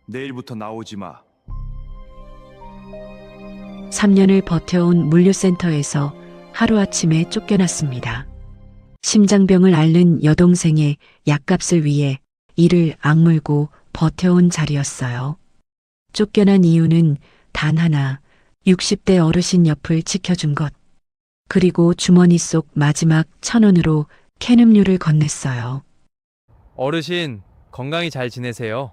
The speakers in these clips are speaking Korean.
내일부터 나오지 마. 3년을 버텨온 물류센터에서 하루아침에 쫓겨났습니다. 심장병을 앓는 여동생의 약값을 위해 이를 악물고 버텨온 자리였어요. 쫓겨난 이유는 단 하나, 60대 어르신 옆을 지켜준 것. 그리고 주머니 속 마지막 1,000원으로 캔 음료를 건넸어요. 어르신, 건강히 잘 지내세요.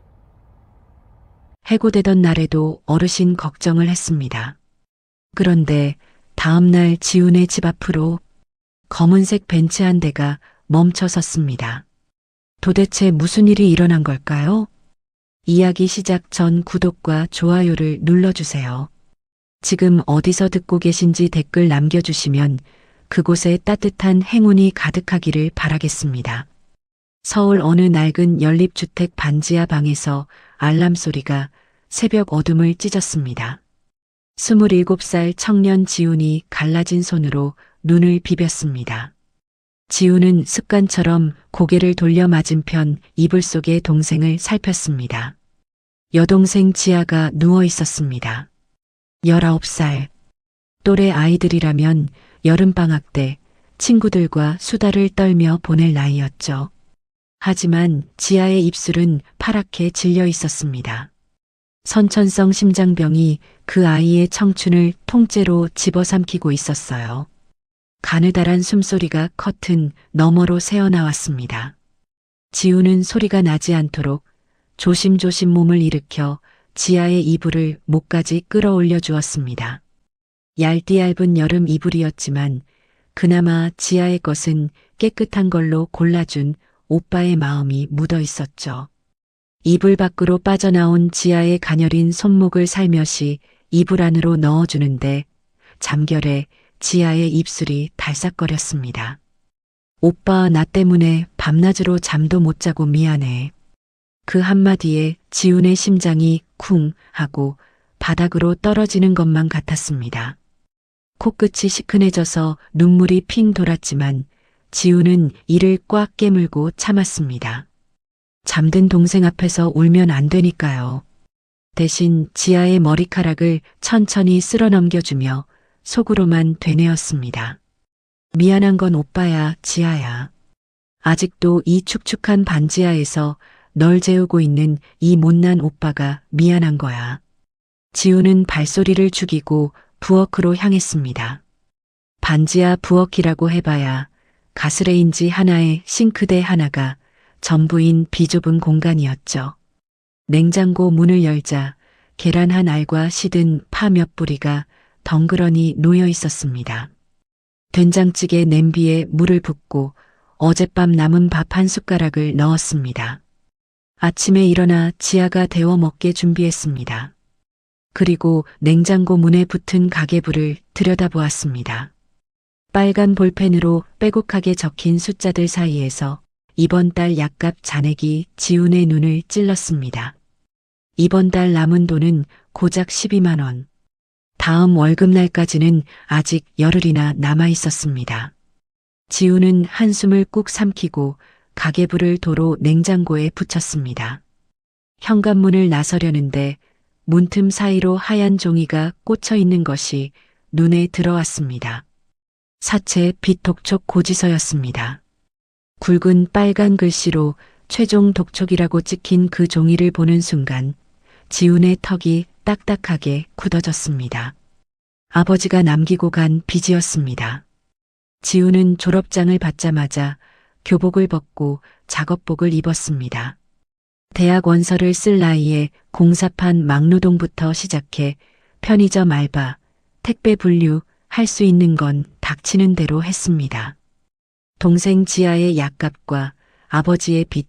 해고되던 날에도 어르신 걱정을 했습니다. 그런데 다음 날 지훈의 집 앞으로 검은색 벤츠 한 대가 멈춰 섰습니다. 도대체 무슨 일이 일어난 걸까요? 이야기 시작 전 구독과 좋아요를 눌러주세요. 지금 어디서 듣고 계신지 댓글 남겨주시면 그곳에 따뜻한 행운이 가득하기를 바라겠습니다. 서울 어느 낡은 연립주택 반지하 방에서 알람 소리가 새벽 어둠을 찢었습니다. 27살 청년 지훈이 갈라진 손으로 눈을 비볐습니다. 지훈은 습관처럼 고개를 돌려 맞은편 이불 속의 동생을 살폈습니다. 여동생 지아가 누워 있었습니다. 19살. 또래 아이들이라면 여름방학 때 친구들과 수다를 떨며 보낼 나이였죠. 하지만 지아의 입술은 파랗게 질려 있었습니다. 선천성 심장병이 그 아이의 청춘을 통째로 집어삼키고 있었어요. 가느다란 숨소리가 커튼 너머로 새어나왔습니다. 지우는 소리가 나지 않도록 조심조심 몸을 일으켜 지아의 이불을 목까지 끌어올려 주었습니다. 얇디얇은 여름 이불이었지만 그나마 지아의 것은 깨끗한 걸로 골라준 오빠의 마음이 묻어 있었죠. 이불 밖으로 빠져나온 지아의 가녀린 손목을 살며시 이불 안으로 넣어주는데 잠결에 지아의 입술이 달싹거렸습니다. 오빠, 나 때문에 밤낮으로 잠도 못 자고 미안해. 그 한마디에 지훈의 심장이 쿵 하고 바닥으로 떨어지는 것만 같았습니다. 코끝이 시큰해져서 눈물이 핑 돌았지만 지훈은 이를 꽉 깨물고 참았습니다. 잠든 동생 앞에서 울면 안 되니까요. 대신 지아의 머리카락을 천천히 쓸어 넘겨주며 속으로만 되뇌었습니다. 미안한 건 오빠야, 지아야. 아직도 이 축축한 반지하에서 널 재우고 있는 이 못난 오빠가 미안한 거야. 지우는 발소리를 죽이고 부엌으로 향했습니다. 반지하 부엌이라고 해봐야 가스레인지 하나에 싱크대 하나가 전부인 비좁은 공간이었죠. 냉장고 문을 열자 계란 한 알과 시든 파 몇 부리가 덩그러니 놓여 있었습니다. 된장찌개 냄비에 물을 붓고 어젯밤 남은 밥 한 숟가락을 넣었습니다. 아침에 일어나 지아가 데워 먹게 준비했습니다. 그리고 냉장고 문에 붙은 가계부를 들여다보았습니다. 빨간 볼펜으로 빼곡하게 적힌 숫자들 사이에서 이번 달 약값 잔액이 지훈의 눈을 찔렀습니다. 이번 달 남은 돈은 고작 12만 원. 다음 월급날까지는 아직 열흘이나 남아 있었습니다. 지훈은 한숨을 꾹 삼키고 가계부를 도로 냉장고에 붙였습니다. 현관문을 나서려는데 문틈 사이로 하얀 종이가 꽂혀 있는 것이 눈에 들어왔습니다. 사채 빚 독촉 고지서였습니다. 굵은 빨간 글씨로 최종 독촉이라고 찍힌 그 종이를 보는 순간 지훈의 턱이 딱딱하게 굳어졌습니다. 아버지가 남기고 간 빚이었습니다. 지훈은 졸업장을 받자마자 교복을 벗고 작업복을 입었습니다. 대학 원서를 쓸 나이에 공사판 막노동부터 시작해 편의점 알바, 택배 분류 할 수 있는 건 닥치는 대로 했습니다. 동생 지아의 약값과 아버지의 빚,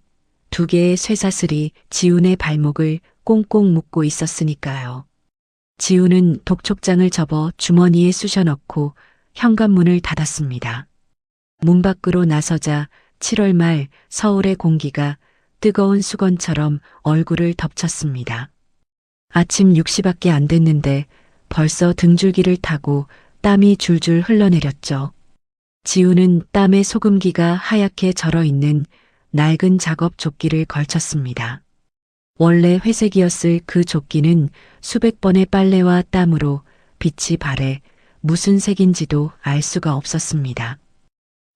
두 개의 쇠사슬이 지훈의 발목을 꽁꽁 묶고 있었으니까요. 지훈은 독촉장을 접어 주머니에 쑤셔 넣고 현관문을 닫았습니다. 문 밖으로 나서자 7월 말 서울의 공기가 뜨거운 수건처럼 얼굴을 덮쳤습니다. 아침 6시밖에 안 됐는데 벌써 등줄기를 타고 땀이 줄줄 흘러내렸죠. 지훈은 땀에 소금기가 하얗게 절어있는 낡은 작업 조끼를 걸쳤습니다. 원래 회색이었을 그 조끼는 수백 번의 빨래와 땀으로 빛이 발해 무슨 색인지도 알 수가 없었습니다.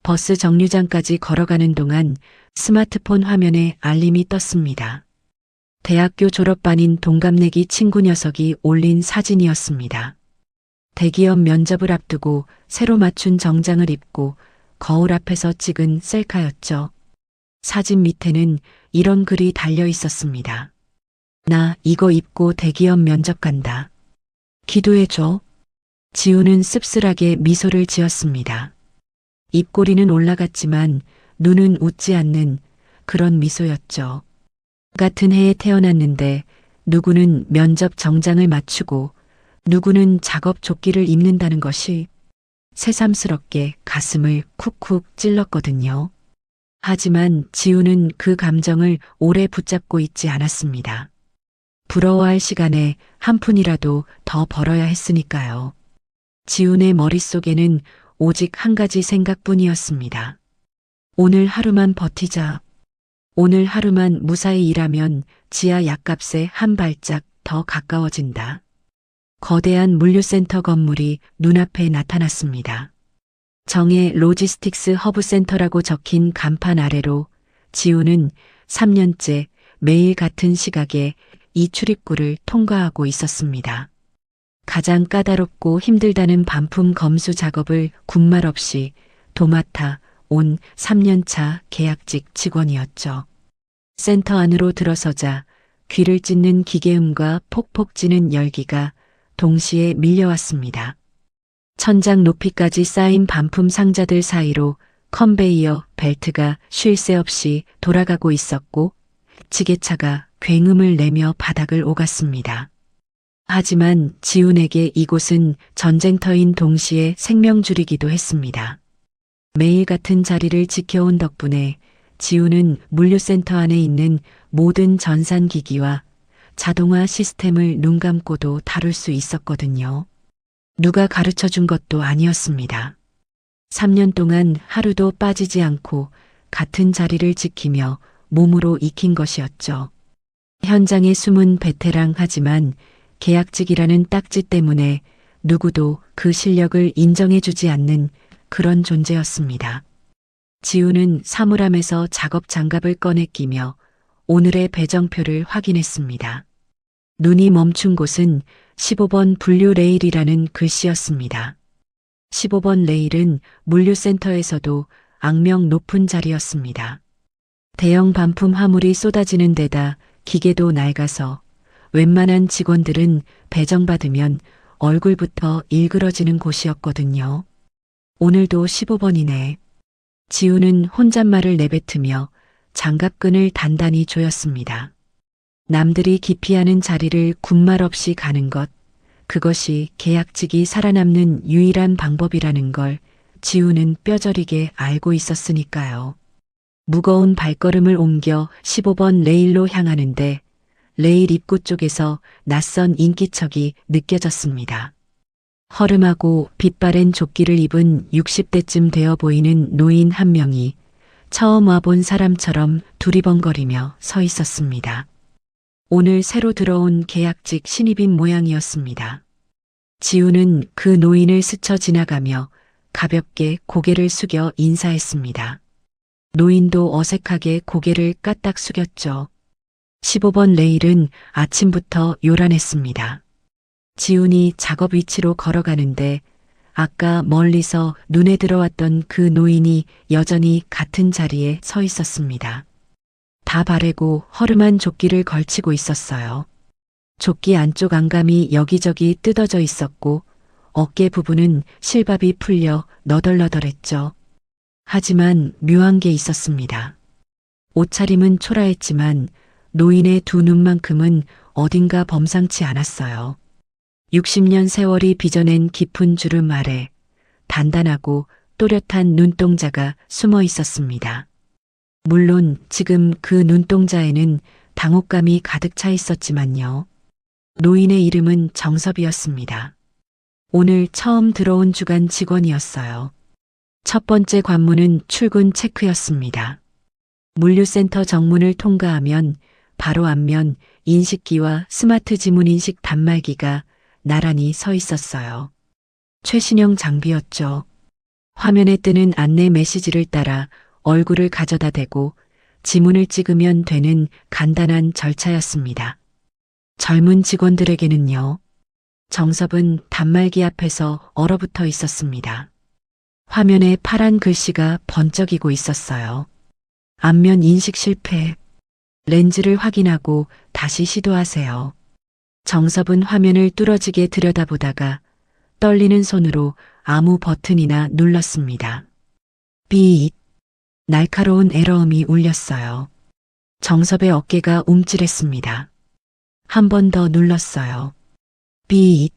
버스 정류장까지 걸어가는 동안 스마트폰 화면에 알림이 떴습니다. 대학교 졸업반인 동갑내기 친구 녀석이 올린 사진이었습니다. 대기업 면접을 앞두고 새로 맞춘 정장을 입고 거울 앞에서 찍은 셀카였죠. 사진 밑에는 이런 글이 달려 있었습니다. 나 이거 입고 대기업 면접 간다. 기도해줘. 지우는 씁쓸하게 미소를 지었습니다. 입꼬리는 올라갔지만 눈은 웃지 않는 그런 미소였죠. 같은 해에 태어났는데 누구는 면접 정장을 맞추고 누구는 작업 조끼를 입는다는 것이 새삼스럽게 가슴을 쿡쿡 찔렀거든요. 하지만 지우는 그 감정을 오래 붙잡고 있지 않았습니다. 부러워할 시간에 한 푼이라도 더 벌어야 했으니까요. 지훈의 머릿속에는 오직 한 가지 생각뿐이었습니다. 오늘 하루만 버티자. 오늘 하루만 무사히 일하면 지하 약값에 한 발짝 더 가까워진다. 거대한 물류센터 건물이 눈앞에 나타났습니다. 정해 로지스틱스 허브센터라고 적힌 간판 아래로 지우는 3년째 매일 같은 시각에 이 출입구를 통과하고 있었습니다. 가장 까다롭고 힘들다는 반품 검수 작업을 군말 없이 도맡아 온 3년차 계약직 직원이었죠. 센터 안으로 들어서자 귀를 찢는 기계음과 폭폭 찌는 열기가 동시에 밀려왔습니다. 천장 높이까지 쌓인 반품 상자들 사이로 컨베이어 벨트가 쉴 새 없이 돌아가고 있었고 지게차가 굉음을 내며 바닥을 오갔습니다. 하지만 지훈에게 이곳은 전쟁터인 동시에 생명줄이기도 했습니다. 매일 같은 자리를 지켜온 덕분에 지훈은 물류센터 안에 있는 모든 전산기기와 자동화 시스템을 눈 감고도 다룰 수 있었거든요. 누가 가르쳐 준 것도 아니었습니다. 3년 동안 하루도 빠지지 않고 같은 자리를 지키며 몸으로 익힌 것이었죠. 현장에 숨은 베테랑 하지만 계약직이라는 딱지 때문에 누구도 그 실력을 인정해주지 않는 그런 존재였습니다. 지우는 사물함에서 작업 장갑을 꺼내 끼며 오늘의 배정표를 확인했습니다. 눈이 멈춘 곳은 15번 분류 레일이라는 글씨였습니다. 15번 레일은 물류센터에서도 악명 높은 자리였습니다. 대형 반품 화물이 쏟아지는 데다 기계도 낡아서 웬만한 직원들은 배정받으면 얼굴부터 일그러지는 곳이었거든요. 오늘도 15번이네. 지우는 혼잣말을 내뱉으며 장갑끈을 단단히 조였습니다. 남들이 기피하는 자리를 군말 없이 가는 것, 그것이 계약직이 살아남는 유일한 방법이라는 걸 지우는 뼈저리게 알고 있었으니까요. 무거운 발걸음을 옮겨 15번 레일로 향하는데 레일 입구 쪽에서 낯선 인기척이 느껴졌습니다. 허름하고 빛바랜 조끼를 입은 60대쯤 되어 보이는 노인 한 명이 처음 와본 사람처럼 두리번거리며 서 있었습니다. 오늘 새로 들어온 계약직 신입인 모양이었습니다. 지우는 그 노인을 스쳐 지나가며 가볍게 고개를 숙여 인사했습니다. 노인도 어색하게 고개를 까딱 숙였죠. 15번 레일은 아침부터 요란했습니다. 지훈이 작업 위치로 걸어가는데 아까 멀리서 눈에 들어왔던 그 노인이 여전히 같은 자리에 서 있었습니다. 다 바래고 허름한 조끼를 걸치고 있었어요. 조끼 안쪽 안감이 여기저기 뜯어져 있었고 어깨 부분은 실밥이 풀려 너덜너덜했죠. 하지만 묘한 게 있었습니다. 옷차림은 초라했지만 노인의 두 눈만큼은 어딘가 범상치 않았어요. 60년 세월이 빚어낸 깊은 주름 아래 단단하고 또렷한 눈동자가 숨어 있었습니다. 물론 지금 그 눈동자에는 당혹감이 가득 차 있었지만요. 노인의 이름은 정섭이었습니다. 오늘 처음 들어온 주간 직원이었어요. 첫 번째 관문은 출근 체크였습니다. 물류센터 정문을 통과하면 바로 앞면 인식기와 스마트 지문 인식 단말기가 나란히 서 있었어요. 최신형 장비였죠. 화면에 뜨는 안내 메시지를 따라 얼굴을 가져다 대고 지문을 찍으면 되는 간단한 절차였습니다. 젊은 직원들에게는요. 정섭은 단말기 앞에서 얼어붙어 있었습니다. 화면에 파란 글씨가 번쩍이고 있었어요. 안면 인식 실패. 렌즈를 확인하고 다시 시도하세요. 정섭은 화면을 뚫어지게 들여다보다가 떨리는 손으로 아무 버튼이나 눌렀습니다. 삐. 날카로운 에러음이 울렸어요. 정섭의 어깨가 움찔했습니다. 한 번 더 눌렀어요. 삐.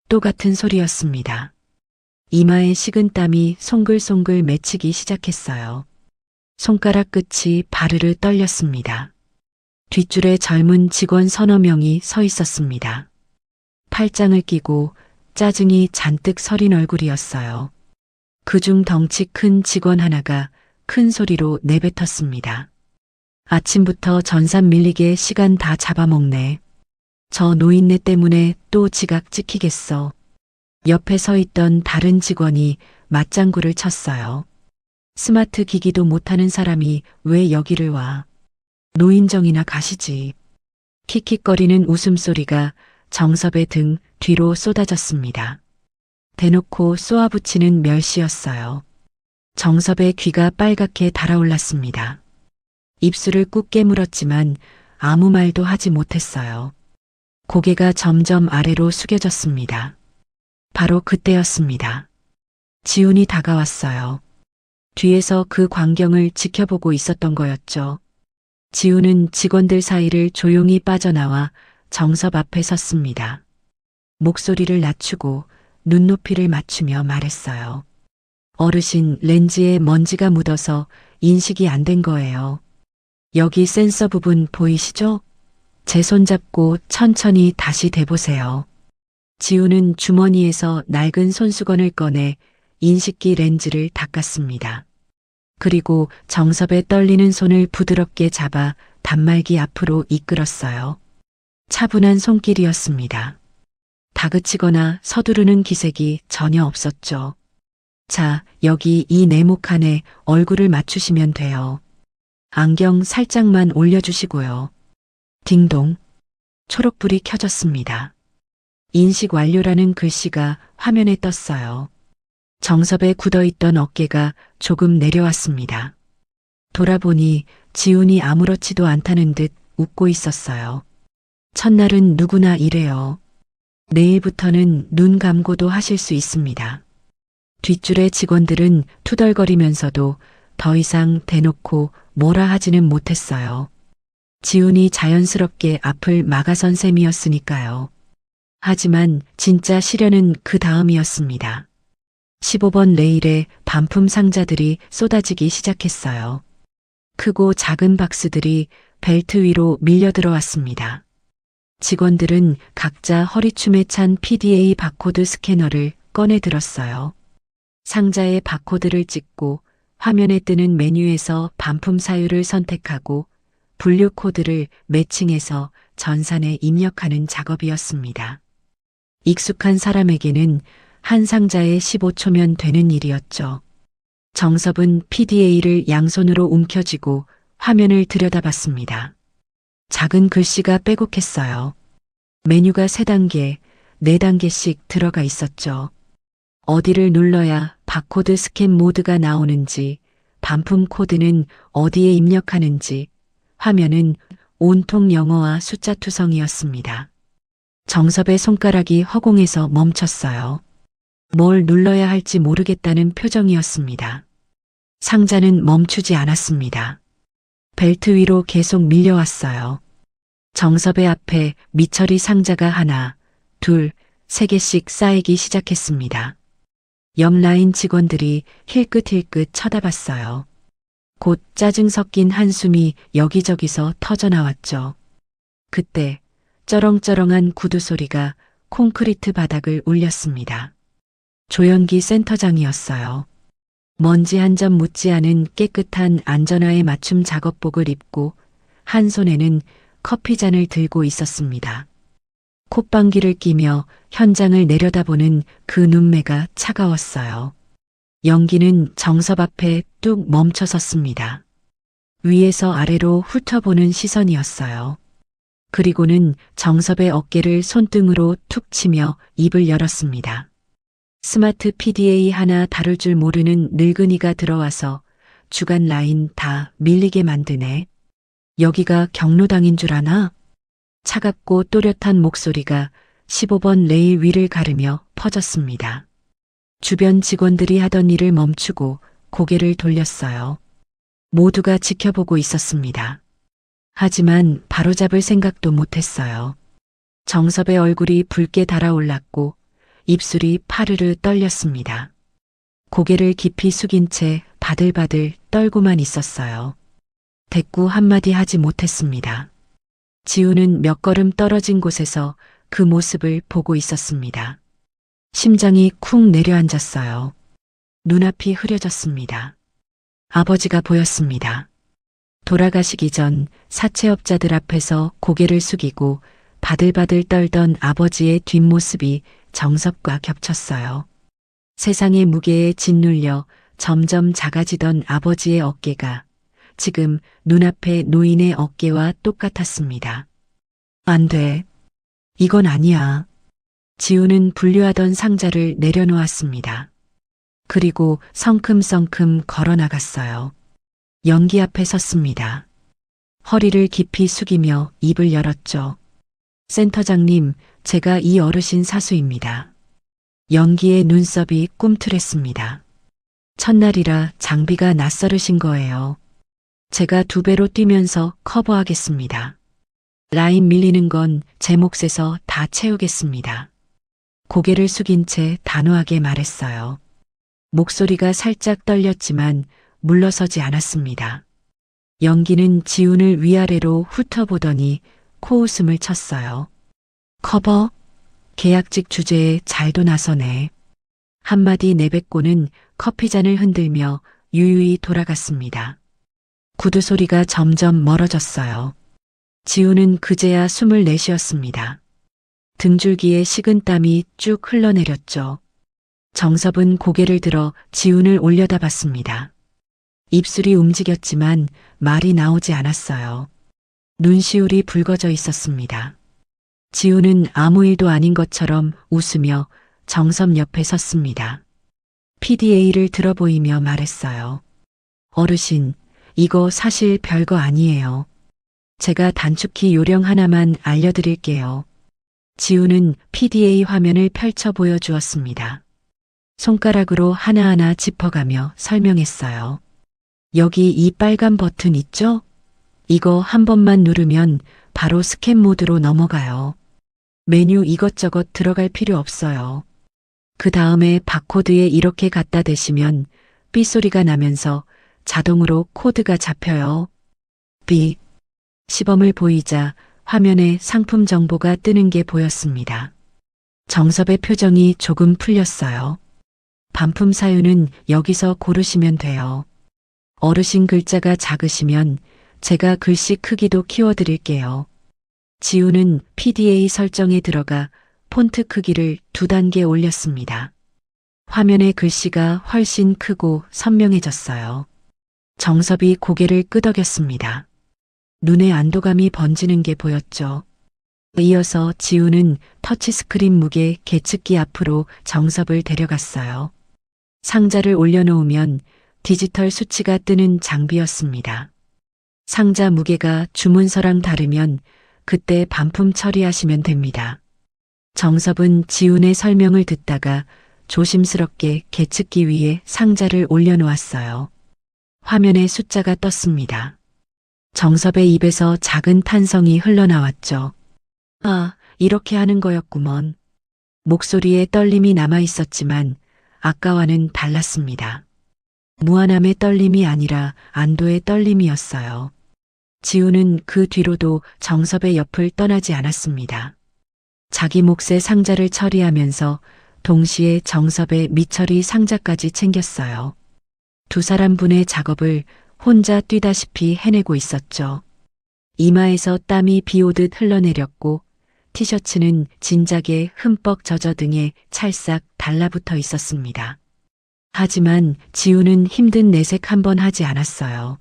또 같은 소리였습니다. 이마에 식은 땀이 송글송글 맺히기 시작했어요. 손가락 끝이 바르르 떨렸습니다. 뒷줄에 젊은 직원 서너 명이 서 있었습니다. 팔짱을 끼고 짜증이 잔뜩 서린 얼굴이었어요. 그중 덩치 큰 직원 하나가 큰 소리로 내뱉었습니다. 아침부터 전산 밀리게 시간 다 잡아먹네. 저 노인네 때문에 또 지각 찍히겠어. 옆에 서 있던 다른 직원이 맞장구를 쳤어요. 스마트 기기도 못하는 사람이 왜 여기를 와. 노인정이나 가시지. 킥킥거리는 웃음소리가 정섭의 등 뒤로 쏟아졌습니다. 대놓고 쏘아붙이는 멸시였어요. 정섭의 귀가 빨갛게 달아올랐습니다. 입술을 꾹 깨물었지만 아무 말도 하지 못했어요. 고개가 점점 아래로 숙여졌습니다. 바로 그때였습니다. 지훈이 다가왔어요. 뒤에서 그 광경을 지켜보고 있었던 거였죠. 지훈은 직원들 사이를 조용히 빠져나와 정섭 앞에 섰습니다. 목소리를 낮추고 눈높이를 맞추며 말했어요. 어르신, 렌즈에 먼지가 묻어서 인식이 안 된 거예요. 여기 센서 부분 보이시죠? 제 손 잡고 천천히 다시 대보세요. 지훈은 주머니에서 낡은 손수건을 꺼내 인식기 렌즈를 닦았습니다. 그리고 정섭의 떨리는 손을 부드럽게 잡아 단말기 앞으로 이끌었어요. 차분한 손길이었습니다. 다그치거나 서두르는 기색이 전혀 없었죠. 자, 여기 이 네모칸에 얼굴을 맞추시면 돼요. 안경 살짝만 올려주시고요. 딩동. 초록불이 켜졌습니다. 인식 완료라는 글씨가 화면에 떴어요. 정섭의 굳어있던 어깨가 조금 내려왔습니다. 돌아보니 지훈이 아무렇지도 않다는 듯 웃고 있었어요. 첫날은 누구나 이래요. 내일부터는 눈 감고도 하실 수 있습니다. 뒷줄의 직원들은 투덜거리면서도 더 이상 대놓고 뭐라 하지는 못했어요. 지훈이 자연스럽게 앞을 막아선 셈이었으니까요. 하지만 진짜 시련은 그 다음이었습니다. 15번 레일에 반품 상자들이 쏟아지기 시작했어요. 크고 작은 박스들이 벨트 위로 밀려 들어왔습니다. 직원들은 각자 허리춤에 찬 PDA 바코드 스캐너를 꺼내 들었어요. 상자에 바코드를 찍고 화면에 뜨는 메뉴에서 반품 사유를 선택하고 분류 코드를 매칭해서 전산에 입력하는 작업이었습니다. 익숙한 사람에게는 한 상자에 15초면 되는 일이었죠. 정섭은 PDA를 양손으로 움켜쥐고 화면을 들여다봤습니다. 작은 글씨가 빼곡했어요. 메뉴가 3단계, 4단계씩 들어가 있었죠. 어디를 눌러야 바코드 스캔 모드가 나오는지, 반품 코드는 어디에 입력하는지, 화면은 온통 영어와 숫자 투성이었습니다. 정섭의 손가락이 허공에서 멈췄어요. 뭘 눌러야 할지 모르겠다는 표정이었습니다. 상자는 멈추지 않았습니다. 벨트 위로 계속 밀려왔어요. 정섭의 앞에 미처리 상자가 하나, 둘, 3개씩 쌓이기 시작했습니다. 옆 라인 직원들이 힐끗힐끗 쳐다봤어요. 곧 짜증 섞인 한숨이 여기저기서 터져나왔죠. 그때 쩌렁쩌렁한 구두 소리가 콘크리트 바닥을 울렸습니다. 조연기 센터장이었어요. 먼지 한 점 묻지 않은 깨끗한 안전화의 맞춤 작업복을 입고 한 손에는 커피잔을 들고 있었습니다. 콧방귀를 끼며 현장을 내려다보는 그 눈매가 차가웠어요. 연기는 정섭 앞에 뚝 멈춰 섰습니다. 위에서 아래로 훑어보는 시선이었어요. 그리고는 정섭의 어깨를 손등으로 툭 치며 입을 열었습니다. 스마트 PDA 하나 다룰 줄 모르는 늙은이가 들어와서 주간 라인 다 밀리게 만드네. 여기가 경로당인 줄 아나? 차갑고 또렷한 목소리가 15번 레일 위를 가르며 퍼졌습니다. 주변 직원들이 하던 일을 멈추고 고개를 돌렸어요. 모두가 지켜보고 있었습니다. 하지만 바로잡을 생각도 못했어요. 정섭의 얼굴이 붉게 달아올랐고 입술이 파르르 떨렸습니다. 고개를 깊이 숙인 채 바들바들 떨고만 있었어요. 대꾸 한마디 하지 못했습니다. 지우는 몇 걸음 떨어진 곳에서 그 모습을 보고 있었습니다. 심장이 쿵 내려앉았어요. 눈앞이 흐려졌습니다. 아버지가 보였습니다. 돌아가시기 전 사채업자들 앞에서 고개를 숙이고 바들바들 떨던 아버지의 뒷모습이 정섭과 겹쳤어요. 세상의 무게에 짓눌려 점점 작아지던 아버지의 어깨가 지금 눈앞에 노인의 어깨와 똑같았습니다. 안 돼. 이건 아니야. 지우는 분류하던 상자를 내려놓았습니다. 그리고 성큼성큼 걸어 나갔어요. 연기 앞에 섰습니다. 허리를 깊이 숙이며 입을 열었죠. 센터장님, 제가 이 어르신 사수입니다. 연기의 눈썹이 꿈틀했습니다. 첫날이라 장비가 낯설으신 거예요. 제가 2배로 뛰면서 커버하겠습니다. 라인 밀리는 건 제 몫에서 다 채우겠습니다. 고개를 숙인 채 단호하게 말했어요. 목소리가 살짝 떨렸지만 물러서지 않았습니다. 연기는 지훈을 위아래로 훑어보더니 코웃음을 쳤어요. 커버? 계약직 주제에 잘도 나서네. 한마디 내뱉고는 커피잔을 흔들며 유유히 돌아갔습니다. 구두 소리가 점점 멀어졌어요. 지우는 그제야 숨을 내쉬었습니다. 등줄기에 식은 땀이 쭉 흘러내렸죠. 정섭은 고개를 들어 지훈을 올려다봤습니다. 입술이 움직였지만 말이 나오지 않았어요. 눈시울이 붉어져 있었습니다. 지훈은 아무 일도 아닌 것처럼 웃으며 정섭 옆에 섰습니다. PDA를 들어보이며 말했어요. 어르신, 이거 사실 별거 아니에요. 제가 단축키 요령 하나만 알려드릴게요. 지우는 PDA 화면을 펼쳐 보여주었습니다. 손가락으로 하나하나 짚어가며 설명했어요. 여기 이 빨간 버튼 있죠? 이거 한 번만 누르면 바로 스캔 모드로 넘어가요. 메뉴 이것저것 들어갈 필요 없어요. 그 다음에 바코드에 이렇게 갖다 대시면 삐소리가 나면서 자동으로 코드가 잡혀요. 삐. 시범을 보이자 화면에 상품 정보가 뜨는 게 보였습니다. 정섭의 표정이 조금 풀렸어요. 반품 사유는 여기서 고르시면 돼요. 어르신 글자가 작으시면 제가 글씨 크기도 키워드릴게요. 지우는 PDA 설정에 들어가 폰트 크기를 2단계 올렸습니다. 화면의 글씨가 훨씬 크고 선명해졌어요. 정섭이 고개를 끄덕였습니다. 눈에 안도감이 번지는 게 보였죠. 이어서 지우는 터치스크린 무게 계측기 앞으로 정섭을 데려갔어요. 상자를 올려놓으면 디지털 수치가 뜨는 장비였습니다. 상자 무게가 주문서랑 다르면 그때 반품 처리하시면 됩니다. 정섭은 지훈의 설명을 듣다가 조심스럽게 계측기 위에 상자를 올려놓았어요. 화면에 숫자가 떴습니다. 정섭의 입에서 작은 탄성이 흘러나왔죠. 아, 이렇게 하는 거였구먼. 목소리에 떨림이 남아 있었지만 아까와는 달랐습니다. 무안함의 떨림이 아니라 안도의 떨림이었어요. 지우는 그 뒤로도 정섭의 옆을 떠나지 않았습니다. 자기 몫의 상자를 처리하면서 동시에 정섭의 미처리 상자까지 챙겼어요. 2사람분의 작업을 혼자 뛰다시피 해내고 있었죠. 이마에서 땀이 비 오듯 흘러내렸고 티셔츠는 진작에 흠뻑 젖어 등에 찰싹 달라붙어 있었습니다. 하지만 지우는 힘든 내색 한 번 하지 않았어요.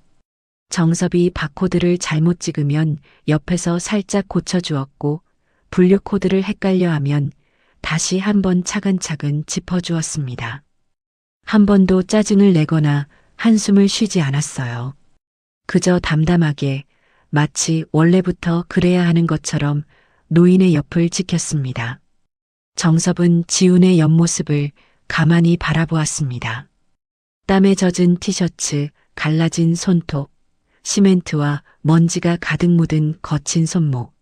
정섭이 바코드를 잘못 찍으면 옆에서 살짝 고쳐주었고 분류 코드를 헷갈려 하면 다시 한 번 차근차근 짚어주었습니다. 한 번도 짜증을 내거나 한숨을 쉬지 않았어요. 그저 담담하게 마치 원래부터 그래야 하는 것처럼 노인의 옆을 지켰습니다. 정섭은 지훈의 옆모습을 가만히 바라보았습니다. 땀에 젖은 티셔츠, 갈라진 손톱, 시멘트와 먼지가 가득 묻은 거친 손목.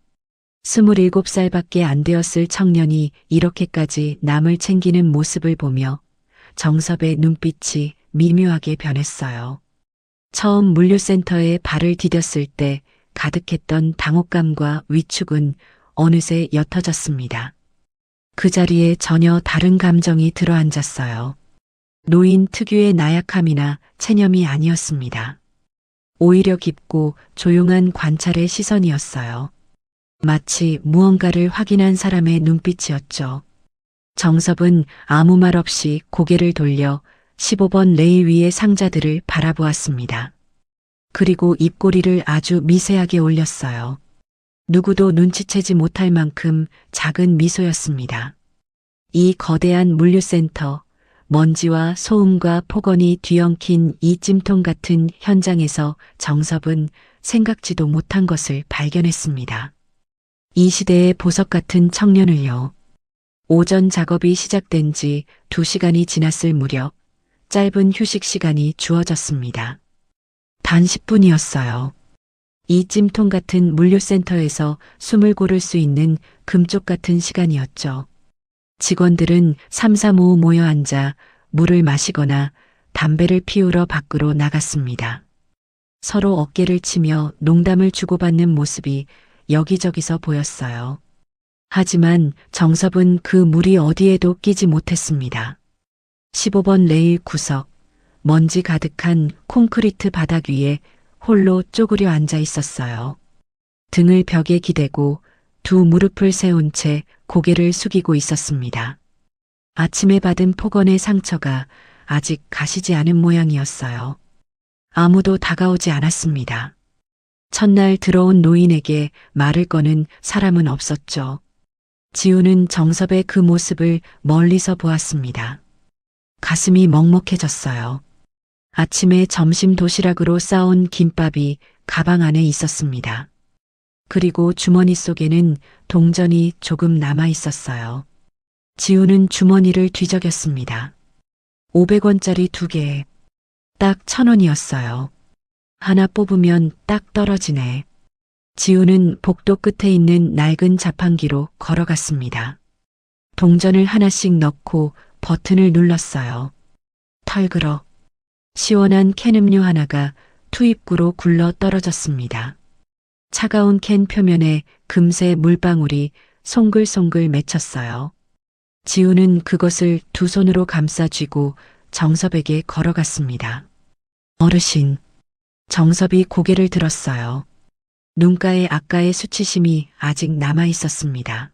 27살밖에 안 되었을 청년이 이렇게까지 남을 챙기는 모습을 보며 정섭의 눈빛이 미묘하게 변했어요. 처음 물류센터에 발을 디뎠을 때 가득했던 당혹감과 위축은 어느새 옅어졌습니다. 그 자리에 전혀 다른 감정이 들어앉았어요. 노인 특유의 나약함이나 체념이 아니었습니다. 오히려 깊고 조용한 관찰의 시선이었어요. 마치 무언가를 확인한 사람의 눈빛이었죠. 정섭은 아무 말 없이 고개를 돌려 15번 레일 위의 상자들을 바라보았습니다. 그리고 입꼬리를 아주 미세하게 올렸어요. 누구도 눈치채지 못할 만큼 작은 미소였습니다. 이 거대한 물류센터, 먼지와 소음과 폭언이 뒤엉킨 이 찜통 같은 현장에서 정섭은 생각지도 못한 것을 발견했습니다. 이 시대의 보석 같은 청년을요. 오전 작업이 시작된 지 2시간이 지났을 무렵 짧은 휴식 시간이 주어졌습니다. 단 10분이었어요. 이 찜통 같은 물류센터에서 숨을 고를 수 있는 금쪽 같은 시간이었죠. 직원들은 삼삼오오 모여 앉아 물을 마시거나 담배를 피우러 밖으로 나갔습니다. 서로 어깨를 치며 농담을 주고받는 모습이 여기저기서 보였어요. 하지만 정섭은 그 물이 어디에도 끼지 못했습니다. 15번 레일 구석, 먼지 가득한 콘크리트 바닥 위에 홀로 쪼그려 앉아 있었어요. 등을 벽에 기대고 두 무릎을 세운 채 고개를 숙이고 있었습니다. 아침에 받은 폭언의 상처가 아직 가시지 않은 모양이었어요. 아무도 다가오지 않았습니다. 첫날 들어온 노인에게 말을 거는 사람은 없었죠. 지우는 정섭의 그 모습을 멀리서 보았습니다. 가슴이 먹먹해졌어요. 아침에 점심 도시락으로 싸온 김밥이 가방 안에 있었습니다. 그리고 주머니 속에는 동전이 조금 남아 있었어요. 지우는 주머니를 뒤적였습니다. 500원짜리 2개, 딱 1000원이었어요. 하나 뽑으면 딱 떨어지네. 지우는 복도 끝에 있는 낡은 자판기로 걸어갔습니다. 동전을 하나씩 넣고 버튼을 눌렀어요. 털그럭. 시원한 캔 음료 하나가 투입구로 굴러 떨어졌습니다. 차가운 캔 표면에 금세 물방울이 송글송글 맺혔어요. 지우는 그것을 두 손으로 감싸 쥐고 정섭에게 걸어갔습니다. 어르신. 정섭이 고개를 들었어요. 눈가에 아까의 수치심이 아직 남아 있었습니다.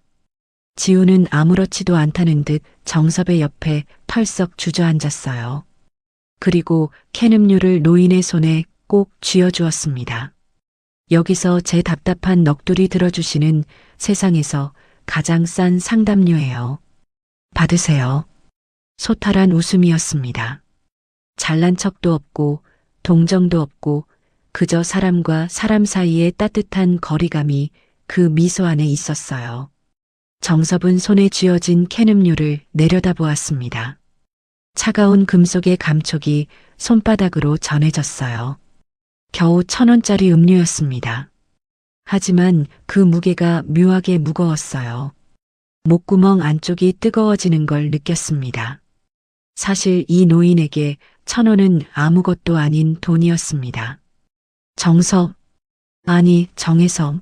지우는 아무렇지도 않다는 듯 정섭의 옆에 털썩 주저앉았어요. 그리고 캔 음료를 노인의 손에 꼭 쥐어주었습니다. 여기서 제 답답한 넋두리 들어주시는 세상에서 가장 싼 상담료예요. 받으세요. 소탈한 웃음이었습니다. 잘난 척도 없고 동정도 없고 그저 사람과 사람 사이의 따뜻한 거리감이 그 미소 안에 있었어요. 정섭은 손에 쥐어진 캔 음료를 내려다보았습니다. 차가운 금속의 감촉이 손바닥으로 전해졌어요. 겨우 1000원짜리 음료였습니다. 하지만 그 무게가 묘하게 무거웠어요. 목구멍 안쪽이 뜨거워지는 걸 느꼈습니다. 사실 이 노인에게 1000원은 아무것도 아닌 돈이었습니다. 정섭, 아니 정혜섭.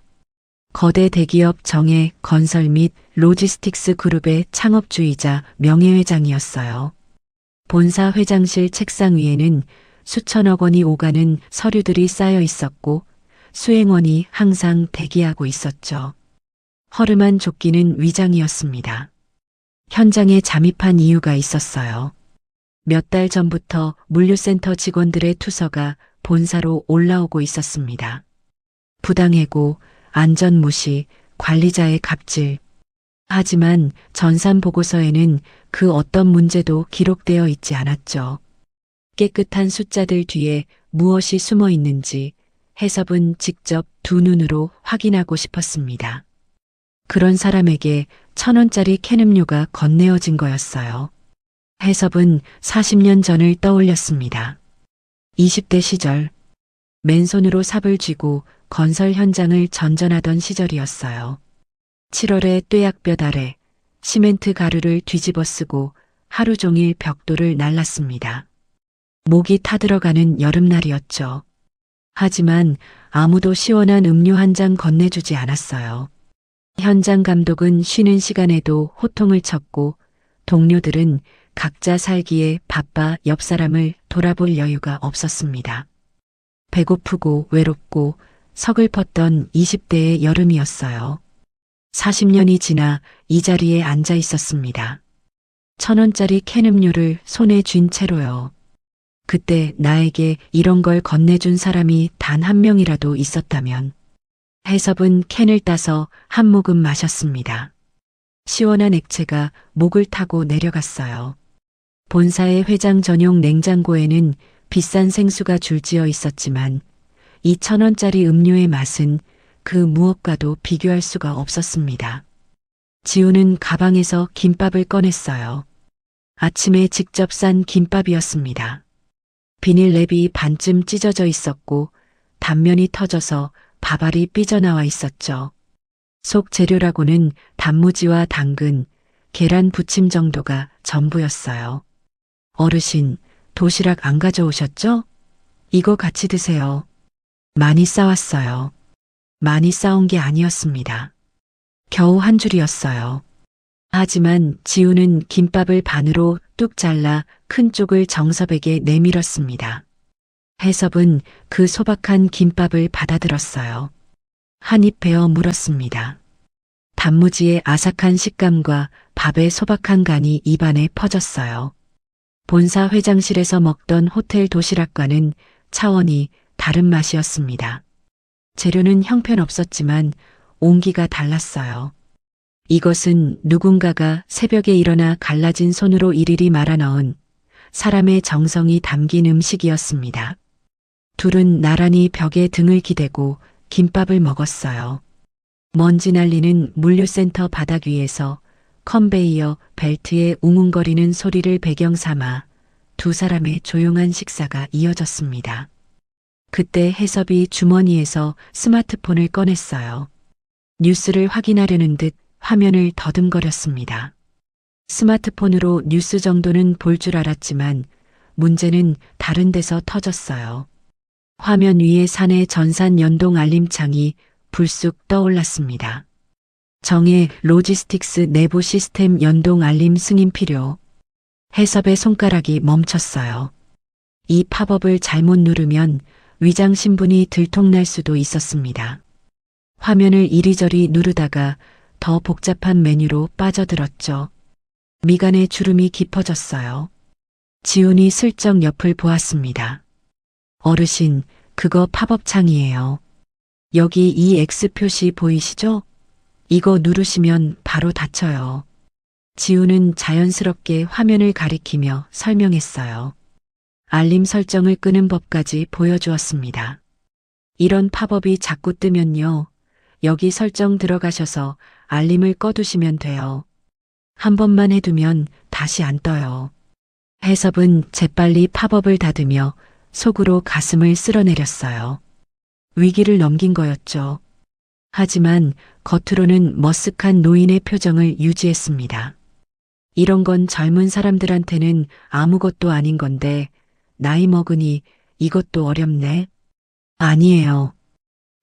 거대 대기업 정혜 건설 및 로지스틱스 그룹의 창업주이자 명예회장이었어요. 본사 회장실 책상 위에는 수천억 원이 오가는 서류들이 쌓여 있었고 수행원이 항상 대기하고 있었죠. 허름한 조끼는 위장이었습니다. 현장에 잠입한 이유가 있었어요. 몇 달 전부터 물류센터 직원들의 투서가 본사로 올라오고 있었습니다. 부당해고, 안전 무시, 관리자의 갑질. 하지만 전산 보고서에는 그 어떤 문제도 기록되어 있지 않았죠. 깨끗한 숫자들 뒤에 무엇이 숨어 있는지 해섭은 직접 두 눈으로 확인하고 싶었습니다. 그런 사람에게 1,000원짜리 캔음료가 건네어진 거였어요. 해섭은 40년 전을 떠올렸습니다. 20대 시절, 맨손으로 삽을 쥐고 건설 현장을 전전하던 시절이었어요. 7월의 뙤약볕 아래 시멘트 가루를 뒤집어 쓰고 하루 종일 벽돌을 날랐습니다. 목이 타들어가는 여름날이었죠. 하지만 아무도 시원한 음료 한 잔 건네주지 않았어요. 현장 감독은 쉬는 시간에도 호통을 쳤고 동료들은 각자 살기에 바빠 옆 사람을 돌아볼 여유가 없었습니다. 배고프고 외롭고 서글펐던 20대의 여름이었어요. 40년이 지나 이 자리에 앉아 있었습니다. 1,000원짜리 캔음료를 손에 쥔 채로요. 그때 나에게 이런 걸 건네준 사람이 단 한 명이라도 있었다면. 해섭은 캔을 따서 한 모금 마셨습니다. 시원한 액체가 목을 타고 내려갔어요. 본사의 회장 전용 냉장고에는 비싼 생수가 줄지어 있었지만 2,000원짜리 음료의 맛은 그 무엇과도 비교할 수가 없었습니다. 지우는 가방에서 김밥을 꺼냈어요. 아침에 직접 싼 김밥이었습니다. 비닐랩이 반쯤 찢어져 있었고 단면이 터져서 밥알이 삐져나와 있었죠. 속 재료라고는 단무지와 당근, 계란 부침 정도가 전부였어요. 어르신, 도시락 안 가져오셨죠? 이거 같이 드세요. 많이 싸왔어요. 많이 싸운 게 아니었습니다. 겨우 한 줄이었어요. 하지만 지우는 김밥을 반으로 뚝 잘라 큰 쪽을 정섭에게 내밀었습니다. 해섭은 그 소박한 김밥을 받아들었어요. 한 입 베어 물었습니다. 단무지의 아삭한 식감과 밥의 소박한 간이 입안에 퍼졌어요. 본사 회장실에서 먹던 호텔 도시락과는 차원이 다른 맛이었습니다. 재료는 형편없었지만 온기가 달랐어요. 이것은 누군가가 새벽에 일어나 갈라진 손으로 일일이 말아 넣은 사람의 정성이 담긴 음식이었습니다. 둘은 나란히 벽에 등을 기대고 김밥을 먹었어요. 먼지 날리는 물류센터 바닥 위에서 컨베이어 벨트의 웅웅거리는 소리를 배경 삼아 두 사람의 조용한 식사가 이어졌습니다. 그때 해섭이 주머니에서 스마트폰을 꺼냈어요. 뉴스를 확인하려는 듯 화면을 더듬거렸습니다. 스마트폰으로 뉴스 정도는 볼 줄 알았지만 문제는 다른 데서 터졌어요. 화면 위에 사내 전산 연동 알림창이 불쑥 떠올랐습니다. 정의 로지스틱스 내부 시스템 연동 알림 승인 필요. 해섭의 손가락이 멈췄어요. 이 팝업을 잘못 누르면 위장 신분이 들통날 수도 있었습니다. 화면을 이리저리 누르다가 더 복잡한 메뉴로 빠져들었죠. 미간의 주름이 깊어졌어요. 지훈이 슬쩍 옆을 보았습니다. 어르신, 그거 팝업 창이에요. 여기 이 X 표시 보이시죠? 이거 누르시면 바로 닫혀요. 지훈은 자연스럽게 화면을 가리키며 설명했어요. 알림 설정을 끄는 법까지 보여주었습니다. 이런 팝업이 자꾸 뜨면요. 여기 설정 들어가셔서 알림을 꺼두시면 돼요. 한 번만 해두면 다시 안 떠요. 해섭은 재빨리 팝업을 닫으며 속으로 가슴을 쓸어내렸어요. 위기를 넘긴 거였죠. 하지만 겉으로는 머쓱한 노인의 표정을 유지했습니다. 이런 건 젊은 사람들한테는 아무것도 아닌 건데 나이 먹으니 이것도 어렵네. 아니에요.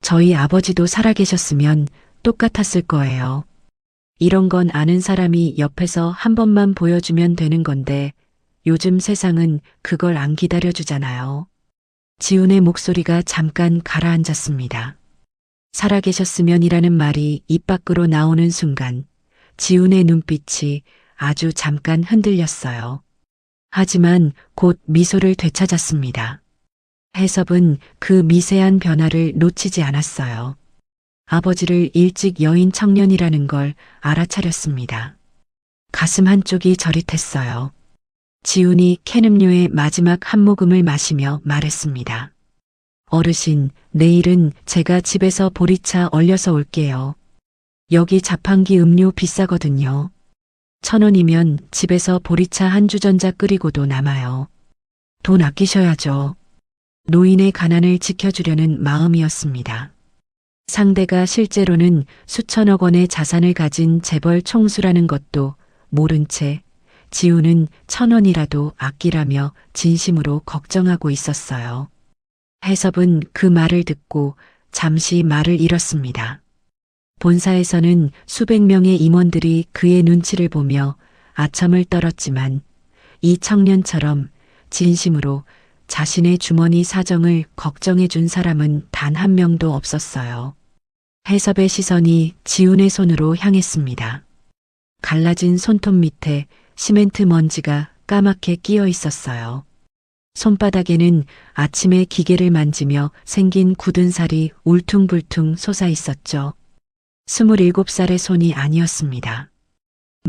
저희 아버지도 살아계셨으면 똑같았을 거예요. 이런 건 아는 사람이 옆에서 한 번만 보여주면 되는 건데 요즘 세상은 그걸 안 기다려주잖아요. 지훈의 목소리가 잠깐 가라앉았습니다. 살아계셨으면이라는 말이 입 밖으로 나오는 순간 지훈의 눈빛이 아주 잠깐 흔들렸어요. 하지만 곧 미소를 되찾았습니다. 해섭은 그 미세한 변화를 놓치지 않았어요. 아버지를 일찍 여인 청년이라는 걸 알아차렸습니다. 가슴 한쪽이 저릿했어요. 지훈이 캔 음료의 마지막 한 모금을 마시며 말했습니다. 어르신, 내일은 제가 집에서 보리차 얼려서 올게요. 여기 자판기 음료 비싸거든요. 1,000원이면 집에서 보리차 한 주전자 끓이고도 남아요. 돈 아끼셔야죠. 노인의 가난을 지켜주려는 마음이었습니다. 상대가 실제로는 수천억 원의 자산을 가진 재벌 총수라는 것도 모른 채 지훈은 1,000원이라도 아끼라며 진심으로 걱정하고 있었어요. 해섭은 그 말을 듣고 잠시 말을 잃었습니다. 본사에서는 수백 명의 임원들이 그의 눈치를 보며 아첨을 떨었지만 이 청년처럼 진심으로 자신의 주머니 사정을 걱정해 준 사람은 단 한 명도 없었어요. 해섭의 시선이 지훈의 손으로 향했습니다. 갈라진 손톱 밑에 시멘트 먼지가 까맣게 끼어 있었어요. 손바닥에는 아침에 기계를 만지며 생긴 굳은 살이 울퉁불퉁 솟아 있었죠. 27살의 손이 아니었습니다.